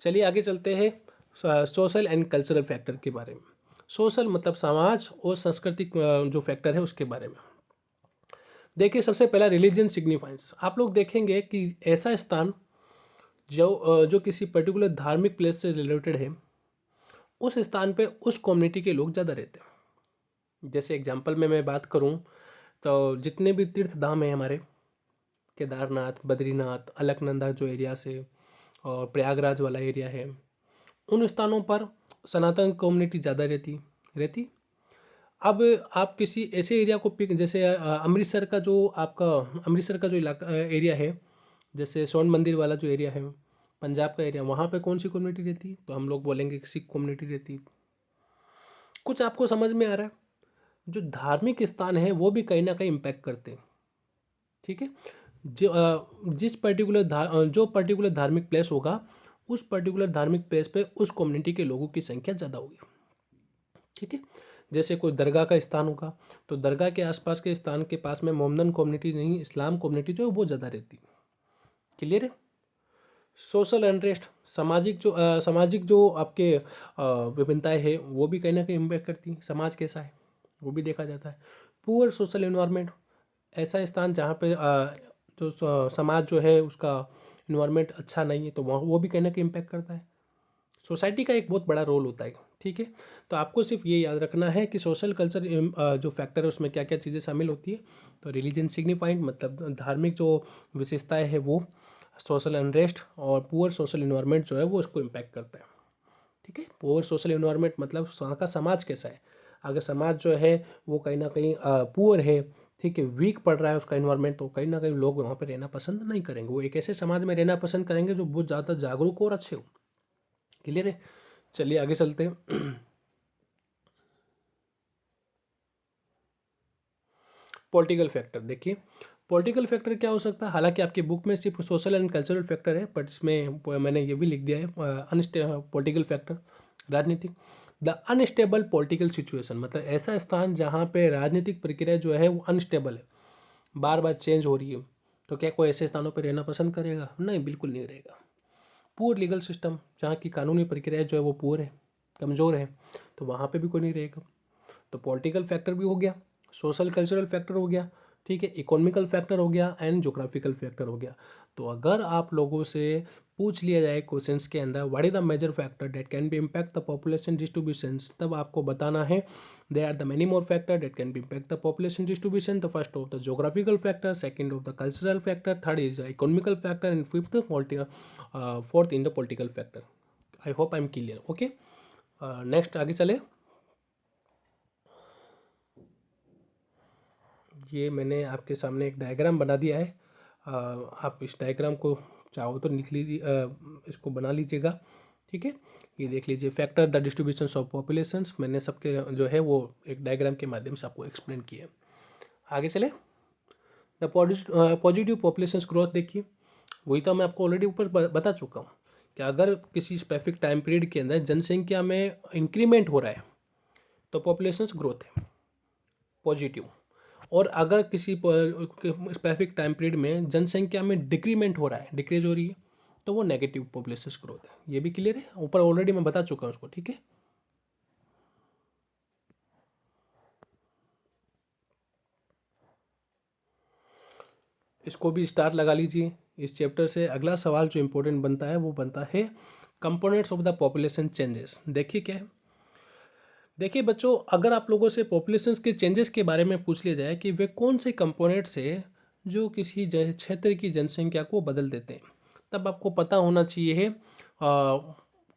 चलिए आगे चलते हैं सोशल एंड कल्चरल फैक्टर के बारे में। सोशल मतलब समाज और सांस्कृतिक जो फैक्टर है उसके बारे में। देखिए, सबसे पहला रिलीजन सिग्निफाइंस। आप लोग देखेंगे कि ऐसा स्थान जो किसी पर्टिकुलर धार्मिक प्लेस से रिलेटेड है, उस स्थान पे उस कम्युनिटी के लोग ज़्यादा रहते हैं। जैसे एग्जांपल में मैं बात करूं तो जितने भी तीर्थ धाम है हमारे, केदारनाथ, बद्रीनाथ, अलकनंदा जो एरिया से और प्रयागराज वाला एरिया है, उन स्थानों पर सनातन कम्युनिटी ज़्यादा रहती रहती। अब आप किसी ऐसे एरिया को पिक, जैसे अमृतसर का जो आपका अमृतसर का जो इलाका एरिया है, जैसे स्वर्ण मंदिर वाला जो एरिया है, पंजाब का एरिया, वहाँ पे कौन सी कम्युनिटी रहती? तो हम लोग बोलेंगे कि सिख कम्युनिटी रहती। कुछ आपको समझ में आ रहा है? जो धार्मिक स्थान है वो भी कहीं ना कहीं इम्पैक्ट करते हैं, ठीक है। जो पर्टिकुलर धार्मिक प्लेस होगा, उस पर्टिकुलर धार्मिक प्लेस पे उस कम्युनिटी के लोगों की संख्या ज़्यादा होगी, ठीक है। जैसे कोई दरगाह का स्थान होगा तो दरगाह के आसपास के स्थान के पास में मोमदन कम्युनिटी नहीं, इस्लाम कम्युनिटी जो है वो ज़्यादा रहती है। क्लियर है? सोशल अनरेस्ट, सामाजिक जो आपके विभिन्नताएं हैं वो भी कहीं ना कहीं इम्पैक्ट करती हैं। समाज कैसा है वो भी देखा जाता है। पुअर सोशल एनवायरनमेंट, ऐसा स्थान जहाँ पे समाज जो है उसका इन्वायरमेंट अच्छा नहीं है तो वहाँ वो भी कहीं ना कहीं इम्पैक्ट करता है। सोसाइटी का एक बहुत बड़ा रोल होता है, ठीक है। तो आपको सिर्फ ये याद रखना है कि सोशल कल्चर जो फैक्टर है उसमें क्या क्या चीज़ें शामिल होती है। तो रिलीजन सिग्निफाइंड मतलब धार्मिक जो विशेषताएं है वो, सोशल अनरेस्ट और पुअर सोशल इन्वायरमेंट जो है वो उसको इम्पैक्ट करता है, ठीक है। पुअर सोशल इन्वायरमेंट मतलब वहाँ का समाज कैसा है। अगर समाज जो है वो कहीं ना कहीं पुअर है, ठीक है, वीक पड़ रहा है उसका इन्वायरमेंट, तो कहीं ना कहीं लोग वहाँ पर रहना पसंद नहीं करेंगे। वो एक ऐसे समाज में रहना पसंद करेंगे जो बहुत ज़्यादा जागरूक और अच्छे हो। क्लियर है? चलिए आगे चलते हैं। पॉलिटिकल फैक्टर देखिए, पॉलिटिकल फैक्टर क्या हो सकता है? हालांकि आपकी बुक में सिर्फ सोशल एंड कल्चरल फैक्टर है, बट इसमें मैंने ये भी लिख दिया है पॉलिटिकल फैक्टर, राजनीतिक। द अनस्टेबल पॉलिटिकल सिचुएशन मतलब ऐसा स्थान जहाँ पे राजनीतिक प्रक्रिया जो है वो अनस्टेबल है, बार बार चेंज हो रही है। तो क्या कोई ऐसे स्थानों पर रहना पसंद करेगा? नहीं, बिल्कुल नहीं रहेगा। पुअर लीगल सिस्टम, जहाँ की कानूनी प्रक्रिया जो है वो पुअर है, कमज़ोर है, तो वहाँ पे भी कोई नहीं रहेगा। तो पॉलिटिकल फैक्टर भी हो गया, सोशल कल्चरल फैक्टर हो गया, ठीक है, इकोनॉमिकल फैक्टर हो गया एंड जोग्राफिकल फैक्टर हो गया। तो अगर आप लोगों से पूछ लिया जाए क्वेश्चंस के अंदर what is the major factor that can be impact the population distributions, तब आपको बताना है there are the many more factor that can be impact the population distribution. The first of the geographical factor, second of the cultural factor, third is the economical factor and fifth fourth in the political factor. I hope I am clear. Okay, next आगे चले। ये मैंने आपके सामने एक diagram बना दिया है। आप इस डायग्राम को चाहो तो लिख लीजिए, इसको बना लीजिएगा, ठीक है। ये देख लीजिए, factor the distribution of populations, मैंने सबके जो है वो एक डायग्राम के माध्यम से आपको एक्सप्लेन किया। आगे चले। द पॉजिटिव पॉपुलेशन ग्रोथ देखिए, वही तो मैं आपको ऑलरेडी ऊपर बता चुका हूँ कि अगर किसी स्पेसिफिक टाइम पीरियड के अंदर जनसंख्या में इंक्रीमेंट हो रहा है तो पॉपुलेशन ग्रोथ है, पॉजिटिव। और अगर किसी स्पेसिफिक टाइम पीरियड में जनसंख्या में डिक्रीमेंट हो रहा है, डिक्रीज हो रही है, तो वो नेगेटिव पॉपुलेशन ग्रोथ है। ये भी क्लियर है, ऊपर ऑलरेडी मैं बता चुका हूँ उसको, ठीक है। इसको भी स्टार लगा लीजिए। इस चैप्टर से अगला सवाल जो इम्पोर्टेंट बनता है वो बनता है components of the population changes. देखिए क्या है, देखिए बच्चों, अगर आप लोगों से पॉपुलेशन के चेंजेस के बारे में पूछ लिया जाए कि वे कौन से कंपोनेंट्स है जो किसी क्षेत्र की जनसंख्या को बदल देते हैं, तब आपको पता होना चाहिए है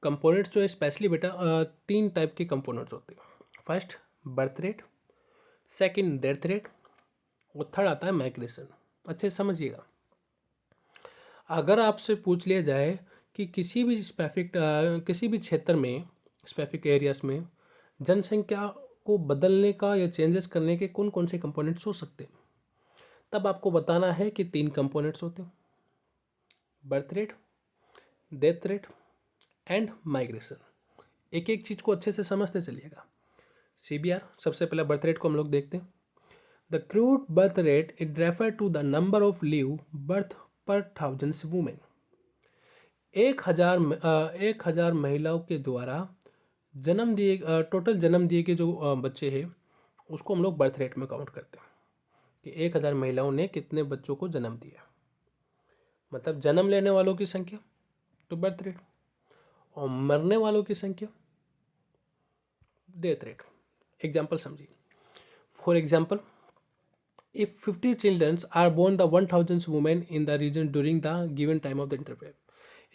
कंपोनेंट्स जो है स्पेशली बेटा तीन टाइप के कंपोनेंट्स होते हैं। First, birth rate, second, death rate, और थर्ड आता है माइग्रेशन। अच्छे से समझिएगा। अगर आपसे पूछ लिया जाए कि किसी भी किसी भी क्षेत्र में, स्पेसिफिक एरियाज में जनसंख्या को बदलने का या चेंजेस करने के कौन कौन से कंपोनेंट्स हो सकते हैं, तब आपको बताना है कि 3 कंपोनेंट्स होते हैं, birth rate, death rate and migration. एक एक चीज़ को अच्छे से समझते चलिएगा। CBR, सबसे पहले बर्थ रेट को हम लोग देखते हैं। The crude birth rate it refer to the number of live birth per 1000 women. 1000 महिलाओं के द्वारा टोटल जन्म दिए के जो बच्चे हैं उसको हम लोग बर्थ रेट में काउंट करते हैं कि 1000 महिलाओं ने कितने बच्चों को जन्म दिया, मतलब जन्म लेने वालों की संख्या तो बर्थ रेट, और मरने वालों की संख्या डेथ रेट। एग्जाम्पल समझिए। For example, if 50 children are born the 1000 women in the region during the given time of the interval.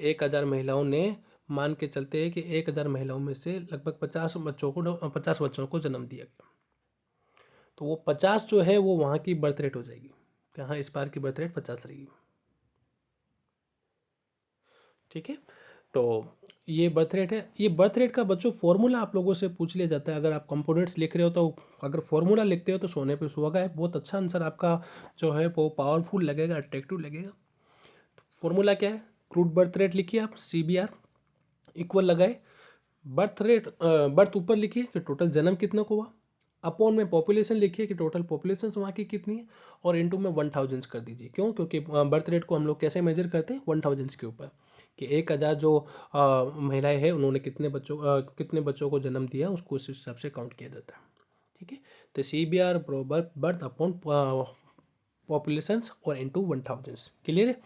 1000 महिलाओं ने, मान के चलते हैं कि 1000 महिलाओं में से लगभग 50 बच्चों को जन्म दिया गया, तो वो 50 जो है वो वहाँ की बर्थ रेट हो जाएगी। यहाँ इस बार की बर्थ रेट 50 रहेगी। ठीक है, तो ये बर्थ रेट है। ये बर्थ रेट का बच्चों फॉर्मूला आप लोगों से पूछ लिया जाता है। अगर आप कंपोनेंट्स लिख रहे हो तो अगर फॉर्मूला लिखते हो तो सोने पे सुहागा है। बहुत अच्छा आंसर आपका जो है वो पावरफुल लगेगा, अट्रैक्टिव लगेगा। फॉर्मूला क्या है? क्रूड बर्थ रेट लिखिए आप, CBR इक्वल लगाए, बर्थ रेट बर्थ ऊपर लिखिए कि टोटल जन्म कितने को हुआ, अपॉन में पॉपुलेशन लिखिए कि टोटल पॉपुलेशन वहाँ की कितनी है, और इनटू में 1000 कर दीजिए। क्यों? क्योंकि बर्थ रेट को हम लोग कैसे मेजर करते हैं? 1000 के ऊपर, कि 1000 जो महिलाएं हैं उन्होंने कितने बच्चों को जन्म दिया, उसको उस हिसाब से काउंट किया जाता है। ठीक है, तो CBR बरोबर बर्थ अपॉन पॉपुलेशन और इनटू 1000। क्लियर है?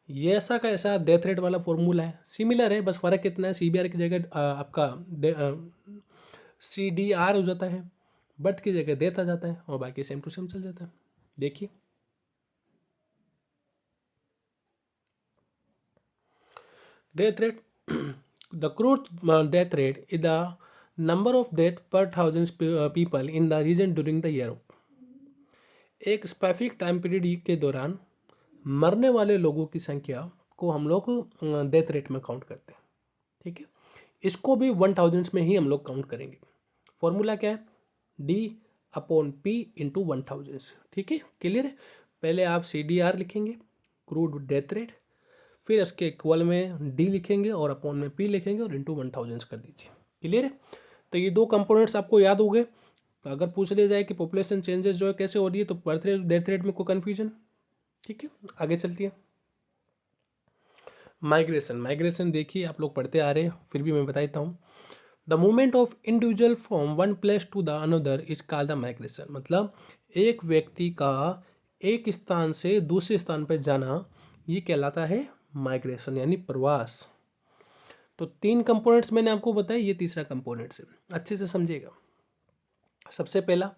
ये ऐसा का ऐसा डेथ रेट वाला फॉर्मूला है, सिमिलर है, बस फ़र्क कितना है, CBR की जगह आपका CDR हो जाता है, बर्थ की जगह डेथ आ जाता है, और बाकी सेम टू सेम चल जाता है। देखिए, death rate the crude death rate is the number of death पर 1000 people in the region during the year. एक स्पेसिफिक टाइम पीरियड के दौरान मरने वाले लोगों की संख्या को हम लोग डेथ रेट में काउंट करते हैं। ठीक है, इसको भी 1000 में ही हम लोग काउंट करेंगे। फॉर्मूला क्या है? D/P into 1000। ठीक है, क्लियर है? पहले आप CDR लिखेंगे, क्रूड डेथ रेट, फिर इसके इक्वल में D लिखेंगे और अपॉन में P लिखेंगे और इंटू 1000 कर दीजिए। क्लियर है? तो ये 2 कंपोनेंट्स आपको याद हो गए। तो अगर पूछ लिया जाए कि पॉपुलेशन चेंजेस जो है कैसे हो रही है, तो बर्थ रेट डेथ रेट में कोई कन्फ्यूजन? ठीक है, आगे चलती है। माइग्रेशन देखिए आप लोग पढ़ते आ रहे हैं, फिर भी मैं बता देता हूँ। The movement of individual from one place to the another is called the migration. मतलब एक व्यक्ति का एक स्थान से दूसरे स्थान पर जाना, ये कहलाता है माइग्रेशन यानी प्रवास। तो 3 कंपोनेंट्स मैंने आपको बताया, ये तीसरा कंपोनेंट्स है, अच्छे से समझिएगा। सबसे पहला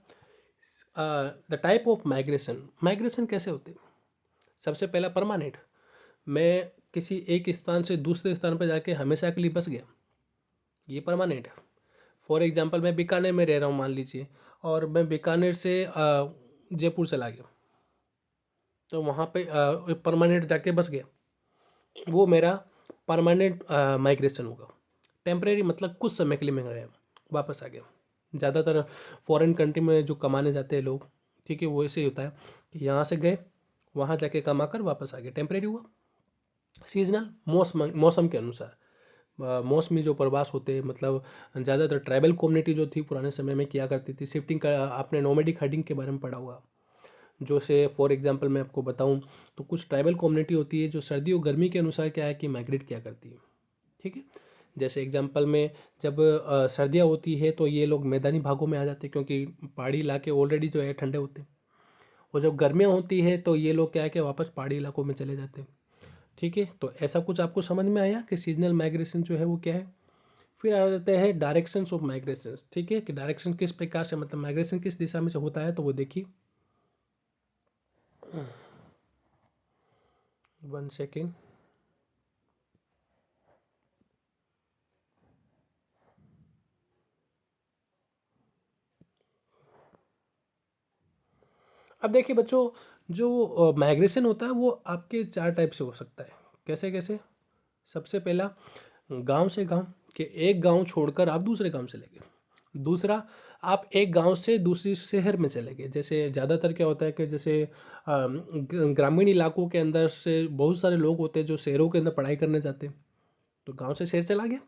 द टाइप ऑफ माइग्रेशन कैसे होते हैं? सबसे पहला परमानेंट, मैं किसी एक स्थान से दूसरे स्थान पर जाके हमेशा के लिए बस गया, ये परमानेंट है। फॉर एग्जांपल, मैं बीकानेर में रह रहा हूँ मान लीजिए, और मैं बीकानेर से जयपुर चला गया, तो वहाँ पे परमानेंट जाके बस गया, वो मेरा परमानेंट माइग्रेशन होगा। टेम्परेरी मतलब कुछ समय के लिए मैं गया, वापस आ गया। ज़्यादातर फॉरेन कंट्री में जो कमाने जाते हैं लोग, ठीक है, वो ऐसे ही होता है कि यहाँ से गए, वहाँ जाके कमा कर वापस आ गए, टेम्परेरी हुआ। सीजनल, मौसम के अनुसार मौसमी जो प्रवास होते हैं, मतलब ज़्यादातर ट्राइबल कम्युनिटी जो थी पुराने समय में किया करती थी शिफ्टिंग का। आपने नोमैडिक हर्डिंग के बारे में पढ़ा होगा। जो से फॉर एग्जांपल मैं आपको बताऊं, तो कुछ ट्राइबल कम्युनिटी होती है जो सर्दी और गर्मी के अनुसार क्या है कि माइग्रेट किया करती है। ठीक है, जैसे एग्जांपल में जब सर्दियाँ होती है तो ये लोग मैदानी भागों में आ जाते हैं, क्योंकि पहाड़ी इलाके ऑलरेडी जो है ठंडे होते हैं, और जब गर्मियाँ होती है तो ये लोग क्या है कि वापस पहाड़ी इलाकों में चले जाते हैं। ठीक है, तो ऐसा कुछ आपको समझ में आया कि सीजनल माइग्रेशन जो है वो क्या है। फिर आ जाते हैं डायरेक्शंस ऑफ माइग्रेशन। ठीक है, कि डायरेक्शन किस प्रकार से, मतलब माइग्रेशन किस दिशा में से होता है, तो वो देखिए। 1 सेकेंड। अब देखिए बच्चों, जो माइग्रेशन होता है वो आपके 4 टाइप से हो सकता है। कैसे कैसे? सबसे पहला, गांव से गांव, कि एक गांव छोड़कर आप दूसरे गांव चले गए। दूसरा, आप एक गांव से दूसरी शहर में चले गए। जैसे ज़्यादातर क्या होता है कि जैसे ग्रामीण इलाकों के अंदर से बहुत सारे लोग होते हैं जो शहरों के अंदर पढ़ाई करने जाते हैं, तो गांव से शहर चला गया।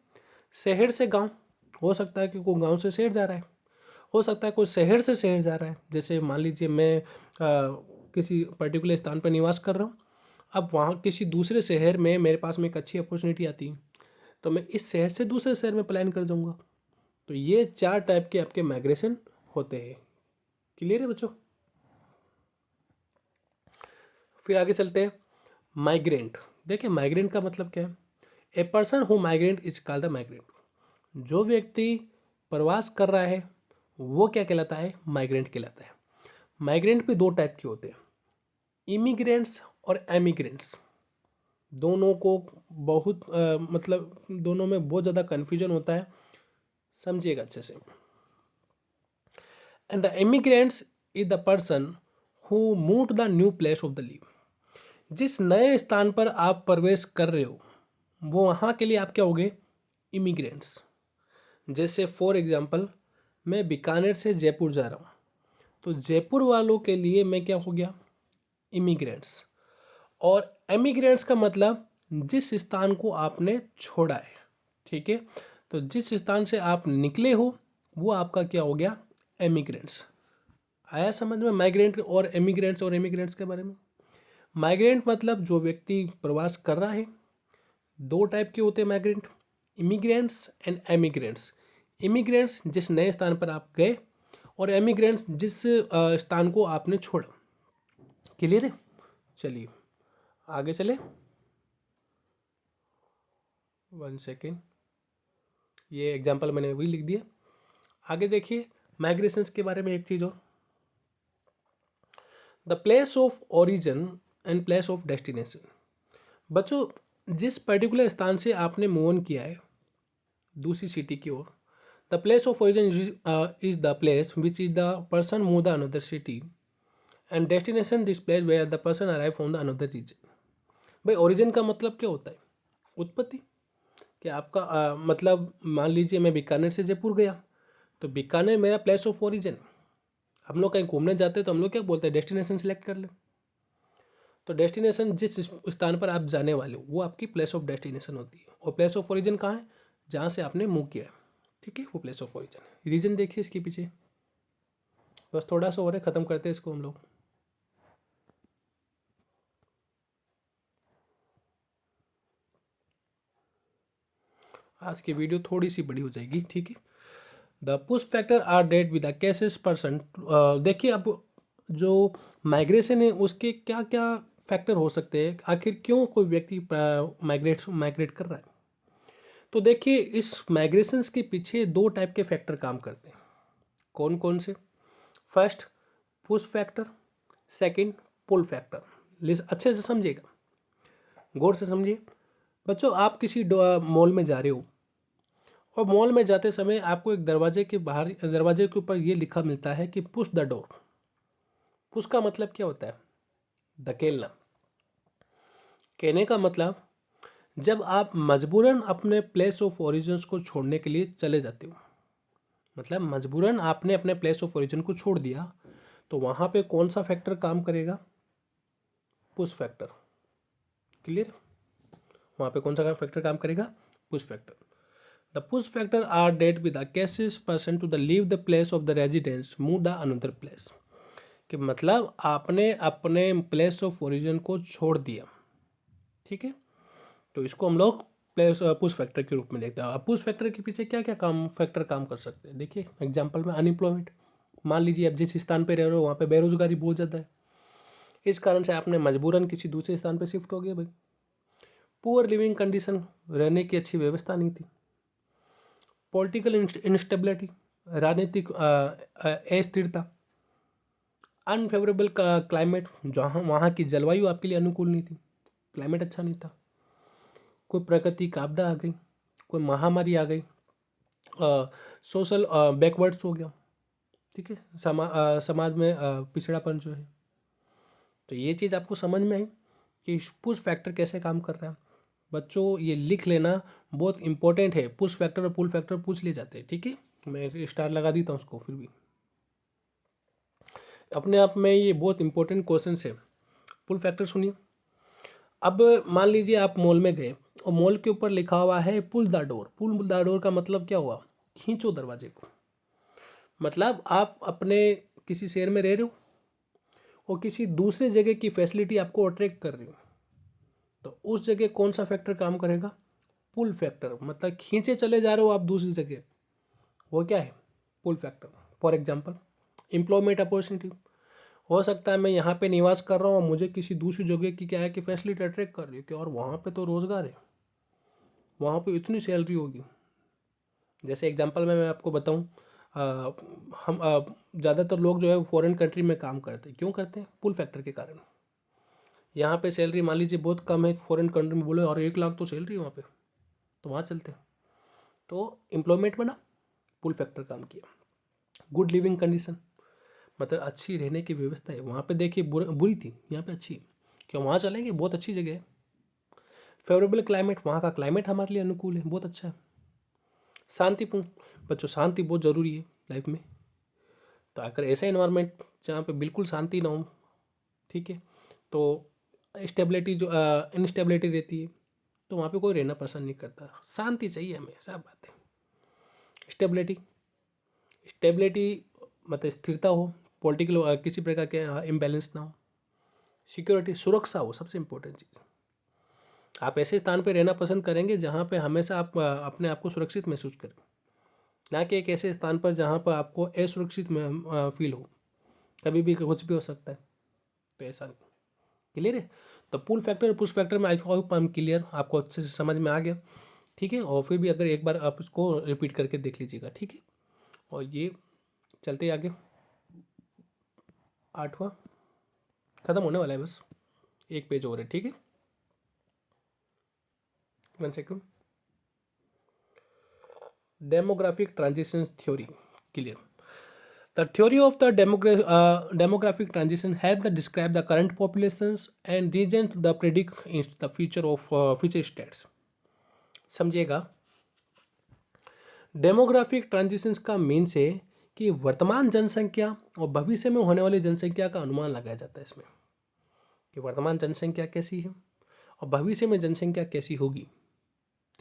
शहर से गांव, हो सकता है कि कोई गांव से शहर जा रहा है, हो सकता है कोई शहर से शहर जा रहा है। जैसे मान लीजिए मैं किसी पर्टिकुलर स्थान पर निवास कर रहा हूँ, अब वहाँ किसी दूसरे शहर में मेरे पास में एक अच्छी अपॉर्चुनिटी आती है, तो मैं इस शहर से दूसरे शहर में प्लान कर जाऊँगा। तो ये 4 टाइप के आपके माइग्रेशन होते हैं। क्लियर है बच्चों? फिर आगे चलते हैं। माइग्रेंट, देखिए माइग्रेंट का मतलब क्या है? A person who migrant is called the migrant. जो व्यक्ति प्रवास कर रहा है वो क्या कहलाता है? माइग्रेंट कहलाता है। माइग्रेंट भी 2 टाइप के होते हैं, इमिग्रेंट्स और एमिग्रेंट्स। दोनों को बहुत मतलब दोनों में बहुत ज़्यादा कन्फ्यूजन होता है, समझिएगा अच्छे से। And the immigrants is the person who move to the new place of the live. जिस नए स्थान पर आप प्रवेश कर रहे हो वो वहाँ के लिए आप क्या होगे? इमिग्रेंट्स। जैसे फॉर एग्जांपल, मैं बीकानेर से जयपुर जा रहा हूँ, तो जयपुर वालों के लिए मैं क्या हो गया? इमिग्रेंट्स। और एमिग्रेंट्स का मतलब जिस स्थान को आपने छोड़ा है, ठीक है? तो जिस स्थान से आप निकले हो वो आपका क्या हो गया? एमिग्रेंट्स। आया समझ में माइग्रेंट और एमिग्रेंट्स के बारे में? माइग्रेंट मतलब जो व्यक्ति प्रवास कर रहा है। 2 टाइप के होते हैं migrant, immigrants and emigrants. Immigrants जिस नए स्थान पर आप गए, और एमिग्रेंट्स जिस स्थान को आपने छोड़ा। क्लियर है? चलिए आगे चले। 1 सेकेंड, ये एग्जाम्पल मैंने वही लिख दिया। आगे देखिए माइग्रेशंस के बारे में एक चीज़ और, the place of origin and place of destination. बच्चों, जिस पर्टिकुलर स्थान से आपने मूव ऑन किया है दूसरी सिटी की ओर, the place of origin is the place which is the person move the another city, and destination this place where the person arrive from the another region. भाई origin का मतलब क्या होता है? उत्पत्ति। कि आपका मतलब मान लीजिए मैं बीकानेर से जयपुर गया, तो बीकानेर मेरा प्लेस ऑफ ओरिजिन। हम लोग कहीं घूमने जाते हैं तो हम लोग क्या बोलते हैं? डेस्टिनेशन सेलेक्ट कर ले। तो डेस्टिनेशन जिस स्थान पर आप जाने वाले हो वो आपकी प्लेस ऑफ डेस्टिनेशन होती है, और प्लेस ऑफ ओरिजिन कहाँ है? जहाँ से आपने मूव किया है, ठीक है, वो प्लेस ऑफ ओरिजिन। रीजन देखिए इसके पीछे, बस थोड़ा सा और है, ख़त्म करते हैं इसको हम लोग। आज की वीडियो थोड़ी सी बड़ी हो जाएगी, ठीक है। द पुश फैक्टर आर डेट विद द केसेस परसेंट। देखिए अब जो माइग्रेशन है उसके क्या क्या फैक्टर हो सकते हैं, आखिर क्यों कोई व्यक्ति माइग्रेट कर रहा है। तो देखिए इस माइग्रेशंस के पीछे 2 टाइप के फैक्टर काम करते हैं। कौन कौन से? First push factor, second pull factor. अच्छे से समझिएगा, गौर से समझिए। बच्चों आप किसी मॉल में जा रहे हो, और मॉल में जाते समय आपको एक दरवाजे के ऊपर ये लिखा मिलता है कि पुश द डोर। पुश का मतलब क्या होता है? धकेलना। कहने का मतलब जब आप मजबूरन अपने प्लेस ऑफ ओरिजिन को छोड़ने के लिए चले जाते हो, मतलब मजबूरन आपने अपने प्लेस ऑफ ओरिजिन को छोड़ दिया, तो वहाँ पे कौन सा फैक्टर काम करेगा? Push factor. क्लियर? वहाँ पे कौन सा फैक्टर काम करेगा? Push factor. The push factor are डेट with the cases person to the leave the place of the residence move the another place. कि मतलब आपने अपने प्लेस ऑफ ओरिजिन को छोड़ दिया, ठीक है, तो इसको हम लोग प्लेस पुश फैक्टर के रूप में देखते हैं। अब पुश फैक्टर के पीछे क्या क्या फैक्टर काम कर सकते हैं, देखिए एग्जांपल में अनएम्प्लॉयमेंट। मान लीजिए आप जिस स्थान पे रह रहे हो वहाँ पे बेरोजगारी बहुत ज़्यादा है, इस कारण से आपने मजबूरन किसी दूसरे स्थान पे शिफ्ट हो गए भाई। पुअर लिविंग कंडीशन, रहने की अच्छी व्यवस्था नहीं थी। पॉलिटिकल इंस्टेबिलिटी, राजनीतिक अस्थिरता। अनफेवरेबल क्लाइमेट, जहाँ वहाँ की जलवायु आपके लिए अनुकूल नहीं थी, क्लाइमेट अच्छा नहीं था। कोई प्राकृतिक आपदा आ गई, कोई महामारी आ गई, सोशल बैकवर्ड्स हो गया, ठीक है, समाज में पिछड़ापन जो है, तो ये चीज़ आपको समझ में आई कि पुश फैक्टर कैसे काम कर रहा है। बच्चों ये लिख लेना बहुत इंपॉर्टेंट है, पुश फैक्टर और पुल फैक्टर पूछ लिए जाते हैं, ठीक है। मैं स्टार लगा देता हूँ उसको, फिर भी अपने आप में ये बहुत इंपॉर्टेंट क्वेश्चन है। पुल फैक्टर सुनिए। अब मान लीजिए आप मॉल में गए और मॉल के ऊपर लिखा हुआ है pull the door. Pull the door का मतलब क्या हुआ? खींचो दरवाजे को। मतलब आप अपने किसी शहर में रह रहे हो और किसी दूसरे जगह की फैसिलिटी आपको अट्रैक्ट कर रही हो, तो उस जगह कौन सा फैक्टर काम करेगा? Pull factor. मतलब खींचे चले जा रहे हो आप दूसरी जगह, वो क्या है? Pull factor. For example employment opportunity. हो सकता है मैं यहाँ पे निवास कर रहा हूँ और मुझे किसी दूसरी जगह की क्या है कि फैसिलिटी अट्रैक्ट कर रही है कि और वहाँ पे तो रोज़गार है, वहाँ पे इतनी सैलरी होगी। जैसे एग्जांपल में मैं आपको बताऊँ, हम ज़्यादातर लोग जो है फॉरेन कंट्री में काम करते हैं। क्यों करते हैं? पुल फैक्टर के कारण। यहाँ पे सैलरी मान लीजिए बहुत कम है, फॉरेन कंट्री में बोले और 1 लाख तो सैलरी है वहाँ पे, तो वहाँ चलते हैं। तो एम्प्लॉयमेंट बना, पुल फैक्टर काम किया। गुड लिविंग कंडीशन, मतलब अच्छी रहने की व्यवस्था है। वहाँ पे देखिए बुरी थी, यहाँ पे अच्छी है, क्यों? वहाँ चलेंगे, बहुत अच्छी जगह है। फेवरेबल क्लाइमेट, वहाँ का क्लाइमेट हमारे लिए अनुकूल है, बहुत अच्छा है। शांतिपूर्ण, बच्चों शांति बहुत ज़रूरी है लाइफ में। तो अगर ऐसा इन्वायरमेंट जहाँ पे बिल्कुल शांति ना हो, ठीक है, तो स्टेबिलिटी जो इनस्टेबिलिटी रहती है, तो वहाँ पे कोई रहना पसंद नहीं करता। शांति चाहिए हमें, सब बात है। स्टेबिलिटी, स्टेबिलिटी मतलब स्थिरता हो, पॉलिटिकल किसी प्रकार के इम्बैलेंस ना हो। सिक्योरिटी, सुरक्षा हो, सबसे इम्पोर्टेंट चीज़। आप ऐसे स्थान पे रहना पसंद करेंगे जहाँ पे हमेशा आप अपने आप को सुरक्षित महसूस करें, ना कि एक ऐसे स्थान पर जहाँ पर आपको असुरक्षित में फील हो, कभी भी कुछ भी हो सकता है। तो ऐसा नहीं। क्लियर है? तो पुल फैक्टर और पुश फैक्टर में आई होप आई एम क्लियर, आपको अच्छे से समझ में आ गया, ठीक है। और फिर भी अगर एक बार आप इसको रिपीट करके देख लीजिएगा, ठीक है। और ये चलते आगे, 8वां खत्म होने वाला है, बस एक पेज और है, ठीक है। 1 second. Demographic transition theory, clear. The theory of the demographic transition helps to describe the current populations and regions the predict the future of future states. समझिएगा, डेमोग्राफिक ट्रांजिशंस का मीन्स है कि वर्तमान जनसंख्या और भविष्य में होने वाली जनसंख्या का अनुमान लगाया जाता है इसमें, कि वर्तमान जनसंख्या कैसी है और भविष्य में जनसंख्या कैसी होगी,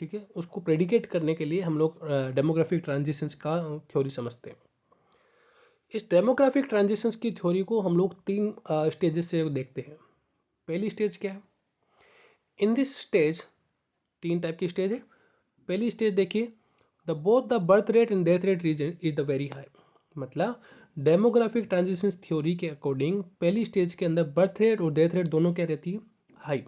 ठीक है। उसको प्रेडिकेट करने के लिए हम लोग डेमोग्राफिक ट्रांजिशंस का थ्योरी समझते हैं। इस डेमोग्राफिक ट्रांजिशंस की थ्योरी को हम लोग 3 स्टेजेस से देखते हैं। पहली स्टेज क्या है? इन दिस स्टेज 3 टाइप की स्टेज है। पहली स्टेज देखिए, the both the birth rate and death rate region is the very high. मतलब डेमोग्राफिक ट्रांजिशंस थ्योरी के अकॉर्डिंग पहली स्टेज के अंदर बर्थ रेट और डेथ रेट दोनों क्या रहती है? High.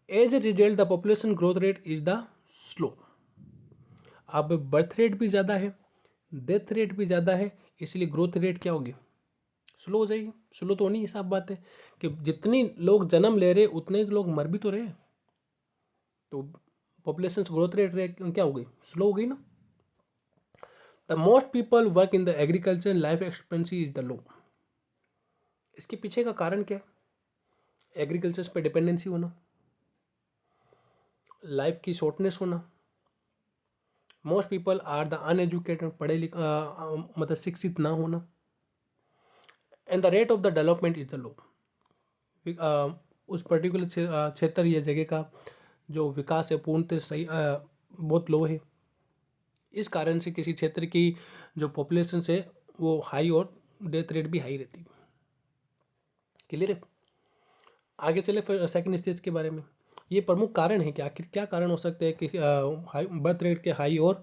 As a result the population growth rate is the slow. अब बर्थ रेट भी ज़्यादा है, डेथ रेट भी ज़्यादा है, इसलिए ग्रोथ रेट क्या होगी? स्लो हो जाएगी। स्लो तो होनी ही साफ बात है कि जितनी लोग जन्म ले रहे उतने लोग मर भी तो रहे, तो पॉपुलेशन ग्रोथ रेट क्या हो गई? स्लो हो गई ना। The most people work in the agriculture, life expectancy is the लो। इसके पीछे का कारण क्या है? एग्रीकल्चर पे डिपेंडेंसी होना, लाइफ की शॉर्टनेस होना। Most people are the uneducated, पढ़े लिखे मतलब शिक्षित ना होना। And the rate of the development is the low. उस पर्टिकुलर क्षेत्र या जगह का जो विकास है पूर्णतः सही बहुत लो है। इस कारण से किसी क्षेत्र की जो पॉपुलेशन है वो हाई और डेथ रेट भी हाई रहती है। क्लियर है? आगे चले फिर सेकंड स्टेज के बारे में। ये प्रमुख कारण है कि आखिर क्या कारण हो सकते हैं कि बर्थ रेट के हाई और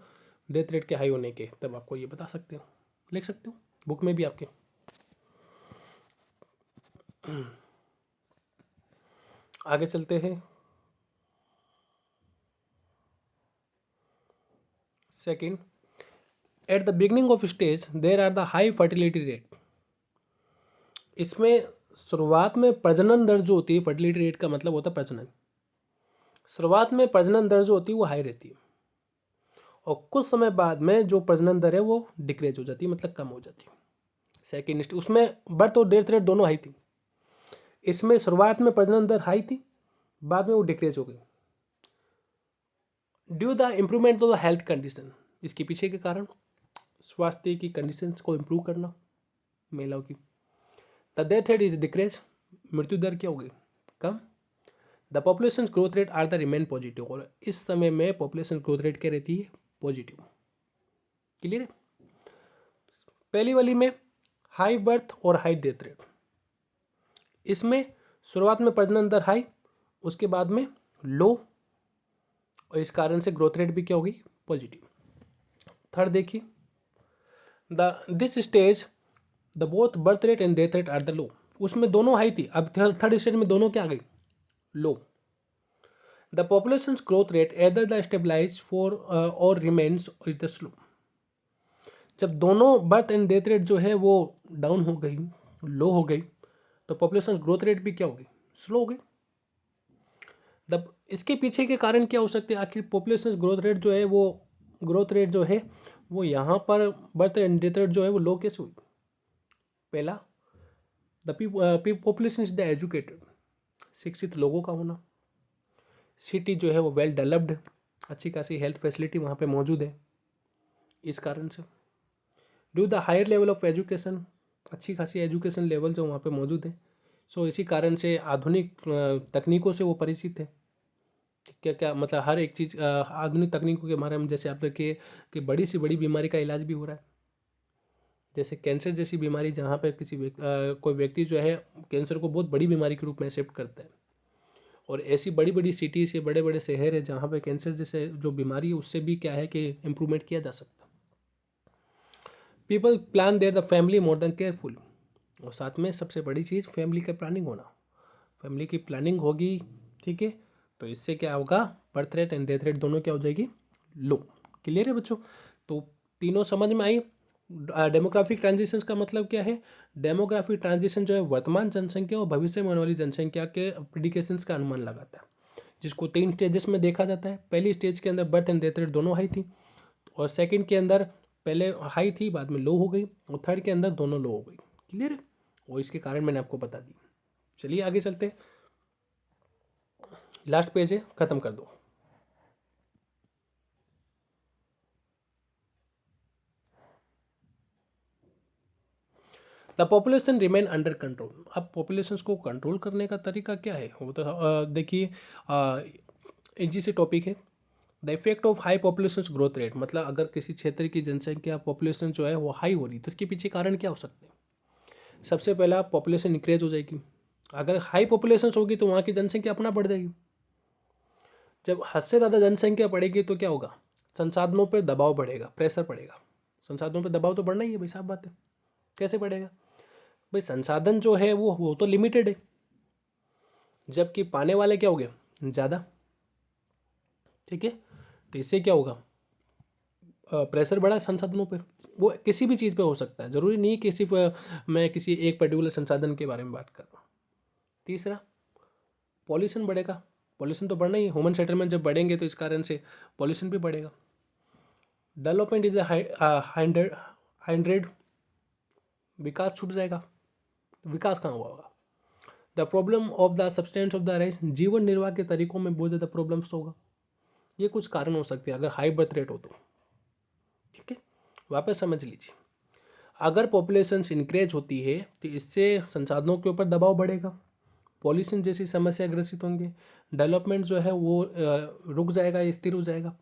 डेथ रेट के हाई होने के, तब आपको ये बता सकते हो, लिख सकते हो बुक में भी आपके। आगे चलते हैं। Second, at the beginning of stage there are the high fertility rate. इसमें शुरुआत में प्रजनन दर जो होती है, फर्टिलिटी रेट का मतलब होता है प्रजनन, शुरुआत में प्रजनन दर जो होती है वो हाई रहती है और कुछ समय बाद में जो प्रजनन दर है वो डिक्रीज हो जाती है, मतलब कम हो जाती है। सेकेंड, उसमें बर्थ और डेथ रेट दोनों हाई थी, इसमें शुरुआत में प्रजनन दर हाई थी, बाद में वो डिक्रीज हो गई due the improvement of the health condition. इसके पीछे के कारण स्वास्थ्य की कंडीशंस को इम्प्रूव करना महिलाओं की। The death rate is decrease, मृत्यु दर क्या हो गई, कम। The population growth rate are the remain positive, और इस समय में पॉपुलेशन ग्रोथ रेट क्या रहती है, पॉजिटिव। क्लियर है। पहली वाली में हाई बर्थ और हाई डेथ रेट, इसमें शुरुआत में प्रजनन दर हाई, उसके बाद में लो, और इस कारण से ग्रोथ रेट भी क्या होगी, पॉजिटिव। थर्ड देखिए, this stage the both birth rate and death rate are the low, उसमें दोनों हाई थी, अब थर्ड स्टेज में दोनों क्या आ गई, low. The population growth rate either the stabilize for or remains is the slow. जब दोनों बर्थ एंड डेथ रेट जो है वो डाउन हो गई, लो हो गई, तो पॉपुलेशन ग्रोथ रेट भी क्या हो गई, स्लो हो गई। इसके पीछे के कारण क्या हो सकते हैं, आखिर पॉपुलेशन ग्रोथ रेट जो है वो यहाँ पर बर्थ एंड डेथ रेट जो है वो लो कैसे हुई। पहला, the population is the educated, शिक्षित लोगों का होना। सिटी जो है वो वेल डेवलप्ड, अच्छी खासी हेल्थ फैसिलिटी वहाँ पे मौजूद है, इस कारण से। Due the higher level of education, अच्छी खासी एजुकेशन लेवल जो वहाँ पे मौजूद है, सो इसी कारण से आधुनिक तकनीकों से वो परिचित है। क्या क्या मतलब हर एक चीज़ आधुनिक तकनीकों के बारे में, जैसे आप देखिए कि बड़ी से बड़ी बीमारी का इलाज भी हो रहा है, जैसे कैंसर जैसी बीमारी, जहाँ पे कोई व्यक्ति जो है कैंसर को बहुत बड़ी बीमारी के रूप में एक्सेप्ट करता है, और ऐसी बड़ी बड़ी सिटीज़, बड़े बड़े शहर है जहाँ पे कैंसर जैसे जो बीमारी है उससे भी क्या है कि इम्प्रूवमेंट किया जा सकता है। People plan their the family more than careful, और साथ में सबसे बड़ी चीज़ फैमिली का प्लानिंग होना, फैमिली की प्लानिंग होगी, ठीक है, तो इससे क्या होगा, birth rate and death rate दोनों क्या हो जाएगी, लो। क्लियर है बच्चों। तो तीनों समझ में आई। डेमोग्राफिक ट्रांजिशन का मतलब क्या है, डेमोग्राफिक ट्रांजिशन जो है वर्तमान जनसंख्या और भविष्य में होने वाली जनसंख्या के प्रिडिकेशंस का अनुमान लगाता है, जिसको 3 स्टेजेस में देखा जाता है। पहली स्टेज के अंदर बर्थ एंड डेथ रेट दोनों हाई थी, और सेकंड के अंदर पहले हाई थी, बाद में लो हो गई, और थर्ड के अंदर दोनों लो हो गई। क्लियर है, और इसके कारण मैंने आपको बता दी। चलिए आगे चलते हैं, लास्ट पेज है, खत्म कर दो। The population remain under control. अब पॉपुलेशन को कंट्रोल करने का तरीका क्या है, वो तो देखिए इजी से टॉपिक है। The effect of high population growth rate, मतलब अगर किसी क्षेत्र की जनसंख्या पॉपुलेशन जो है वो हाई हो रही, तो इसके पीछे कारण क्या हो सकते हैं। सबसे पहला, पॉपुलेशन इंक्रीज हो जाएगी। अगर हाई पॉपुलेशन होगी तो वहाँ की जनसंख्या अपना बढ़ जाएगी। जब हद से ज़्यादा जनसंख्या बढ़ेगी तो क्या होगा, संसाधनों पर दबाव बढ़ेगा, प्रेशर पड़ेगा। संसाधनों पर दबाव तो बढ़ना ही है भाई, साफ बात है। कैसे बढ़ेगा भाई, संसाधन जो है वो तो लिमिटेड है, जबकि पाने वाले क्या हो गए, ज़्यादा। ठीक है, तो इससे क्या होगा, प्रेशर बढ़ा संसाधनों पर। वो किसी भी चीज़ पे हो सकता है, ज़रूरी नहीं कि सिर्फ मैं किसी एक पर्टिकुलर संसाधन के बारे में बात कर रहा हूँ। तीसरा, पॉल्यूशन बढ़ेगा। पॉल्यूशन तो बढ़ना ही है, ह्यूमन सेटलमेंट जब बढ़ेंगे तो इस कारण से पॉल्यूशन भी बढ़ेगा। डेवलपमेंट इज हाइंड्रेड, विकास छूट जाएगा। विकास कहाँ हुआ होगा। The problem of the substance of the rice, जीवन निर्वाह के तरीकों में बहुत ज़्यादा प्रॉब्लम्स होगा। ये कुछ कारण हो सकते हैं अगर हाई बर्थ रेट हो तो। ठीक है, वापस समझ लीजिए, अगर पॉपुलेशन इंक्रीज होती है तो इससे संसाधनों के ऊपर दबाव बढ़ेगा, पॉल्यूशन जैसी समस्या ग्रसित होंगे, डेवलपमेंट जो है वो रुक जाएगा, स्थिर हो जाएगा।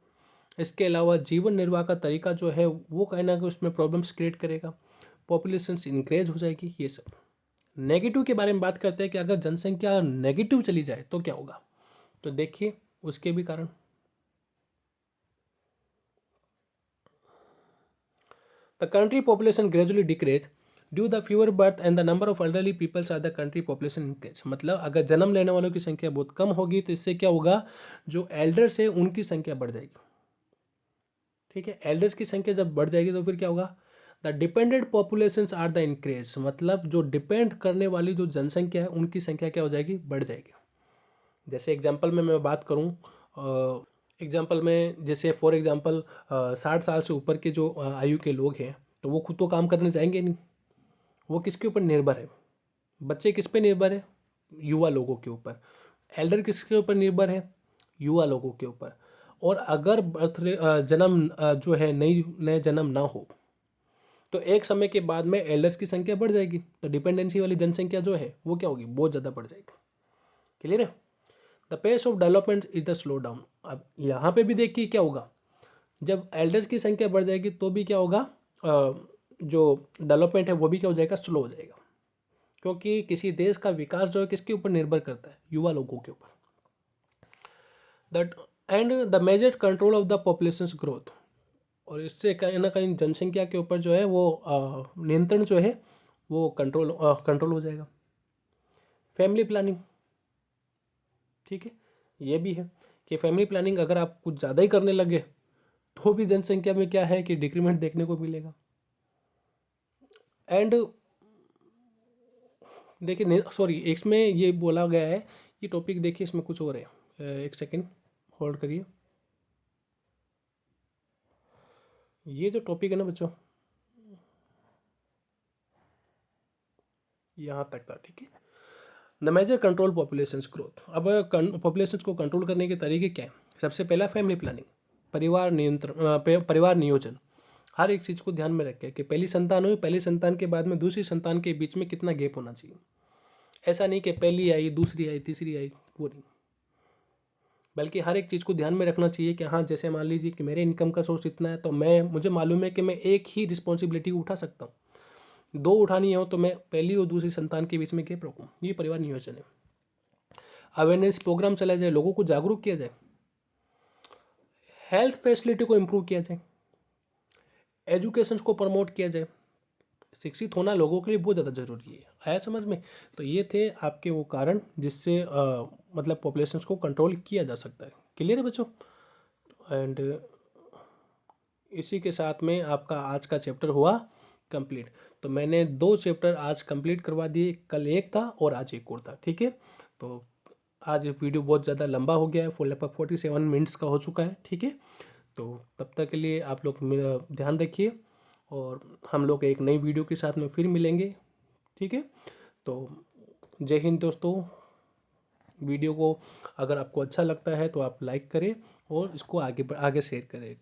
इसके अलावा जीवन निर्वाह का तरीका जो है वो कहीं ना कहीं उसमें प्रॉब्लम्स क्रिएट करेगा, पॉपुलेशन इंक्रीज हो जाएगी। ये सब नेगेटिव के बारे में बात करते हैं कि अगर जनसंख्या नेगेटिव चली जाए तो क्या होगा, तो देखिए उसके भी कारण। The country population gradually decrease due the fewer birth and the number of elderly peoples are the country population increase. मतलब अगर जन्म लेने वालों की संख्या बहुत कम होगी तो इससे क्या होगा, जो एल्डर्स है उनकी संख्या बढ़ जाएगी। ठीक है, एल्डर्स की संख्या जब बढ़ जाएगी तो फिर क्या होगा, the dependent population are the increase, मतलब जो डिपेंड करने वाली जो जनसंख्या है उनकी संख्या क्या हो जाएगी, बढ़ जाएगी। जैसे एग्जाम्पल में मैं बात करूँ, एग्जाम्पल में जैसे फॉर एग्जाम्पल 60 साल से ऊपर के जो आयु के लोग हैं तो वो खुद तो काम करने जाएंगे नहीं, वो किसके ऊपर निर्भर है, बच्चे किस पे निर्भर है, युवा लोगों के ऊपर। एल्डर किसके ऊपर निर्भर है? युवा लोगों के ऊपर। और अगर जन्म जो है नए जन्म ना हो तो एक समय के बाद में एल्डर्स की संख्या बढ़ जाएगी, तो डिपेंडेंसी वाली जनसंख्या जो है वो क्या होगी, बहुत ज़्यादा बढ़ जाएगी। क्लियर है? The pace of development is the slow down. अब यहाँ पे भी देखिए क्या होगा, जब एल्डर्स की संख्या बढ़ जाएगी तो भी क्या होगा, जो डेवलपमेंट है वो भी क्या हो जाएगा, स्लो हो जाएगा। क्योंकि किसी देश का विकास जो है किसके ऊपर निर्भर करता है, युवा लोगों के ऊपर। That and the major control of the population growth, और इससे कहीं ना कहीं जनसंख्या के ऊपर जो है वो नियंत्रण जो है वो कंट्रोल हो जाएगा। फैमिली प्लानिंग, ठीक है, ये भी है कि फैमिली प्लानिंग अगर आप कुछ ज़्यादा ही करने लगे तो भी जनसंख्या में क्या है कि डिक्रीमेंट देखने को मिलेगा। एंड देखिए सॉरी, इसमें ये बोला गया है कि टॉपिक देखिए इसमें कुछ और है, एक सेकेंड होल्ड करिए। ये जो टॉपिक है ना बच्चों, यहाँ तक था, ठीक है। The major control population growth. अब पॉपुलेशन को कंट्रोल करने के तरीके क्या हैं? सबसे पहला फैमिली प्लानिंग, परिवार नियंत्रण, परिवार नियोजन। हर एक चीज़ को ध्यान में रखें कि पहली संतान हुई, पहली संतान के बाद में दूसरी संतान के बीच में कितना गैप होना चाहिए। ऐसा नहीं कि पहली आई, दूसरी आई, तीसरी आई, वो नहीं, बल्कि हर एक चीज़ को ध्यान में रखना चाहिए कि हाँ, जैसे मान लीजिए कि मेरे इनकम का सोर्स इतना है तो मुझे मालूम है कि मैं एक ही रिस्पॉन्सिबिलिटी उठा सकता हूँ, दो उठानी हो तो मैं पहली और दूसरी संतान के बीच में गैप रखूँ। ये परिवार नियोजन है। अवेयरनेस प्रोग्राम चलाया जाए, लोगों को जागरूक किया जाए, हेल्थ फैसिलिटी को इम्प्रूव किया जाए, एजुकेशन को प्रमोट किया जाए। शिक्षित होना लोगों के लिए बहुत ज़्यादा ज़रूरी है। आया समझ में? तो ये थे आपके वो कारण जिससे मतलब पॉपुलेशन को कंट्रोल किया जा सकता है। क्लियर है बच्चों? एंड इसी के साथ में आपका आज का चैप्टर हुआ कंप्लीट। तो मैंने 2 चैप्टर आज कंप्लीट करवा दिए, कल एक था और आज एक और था, ठीक है। तो आज वीडियो बहुत ज़्यादा लंबा हो गया है, लगभग 47 मिनट्स का हो चुका है, ठीक है। तो तब तक के लिए आप लोग मेरा ध्यान रखिए और हम लोग एक नई वीडियो के साथ में फिर मिलेंगे, ठीक है। तो जय हिंद दोस्तों। वीडियो को अगर आपको अच्छा लगता है तो आप लाइक करें और इसको आगे शेयर करें।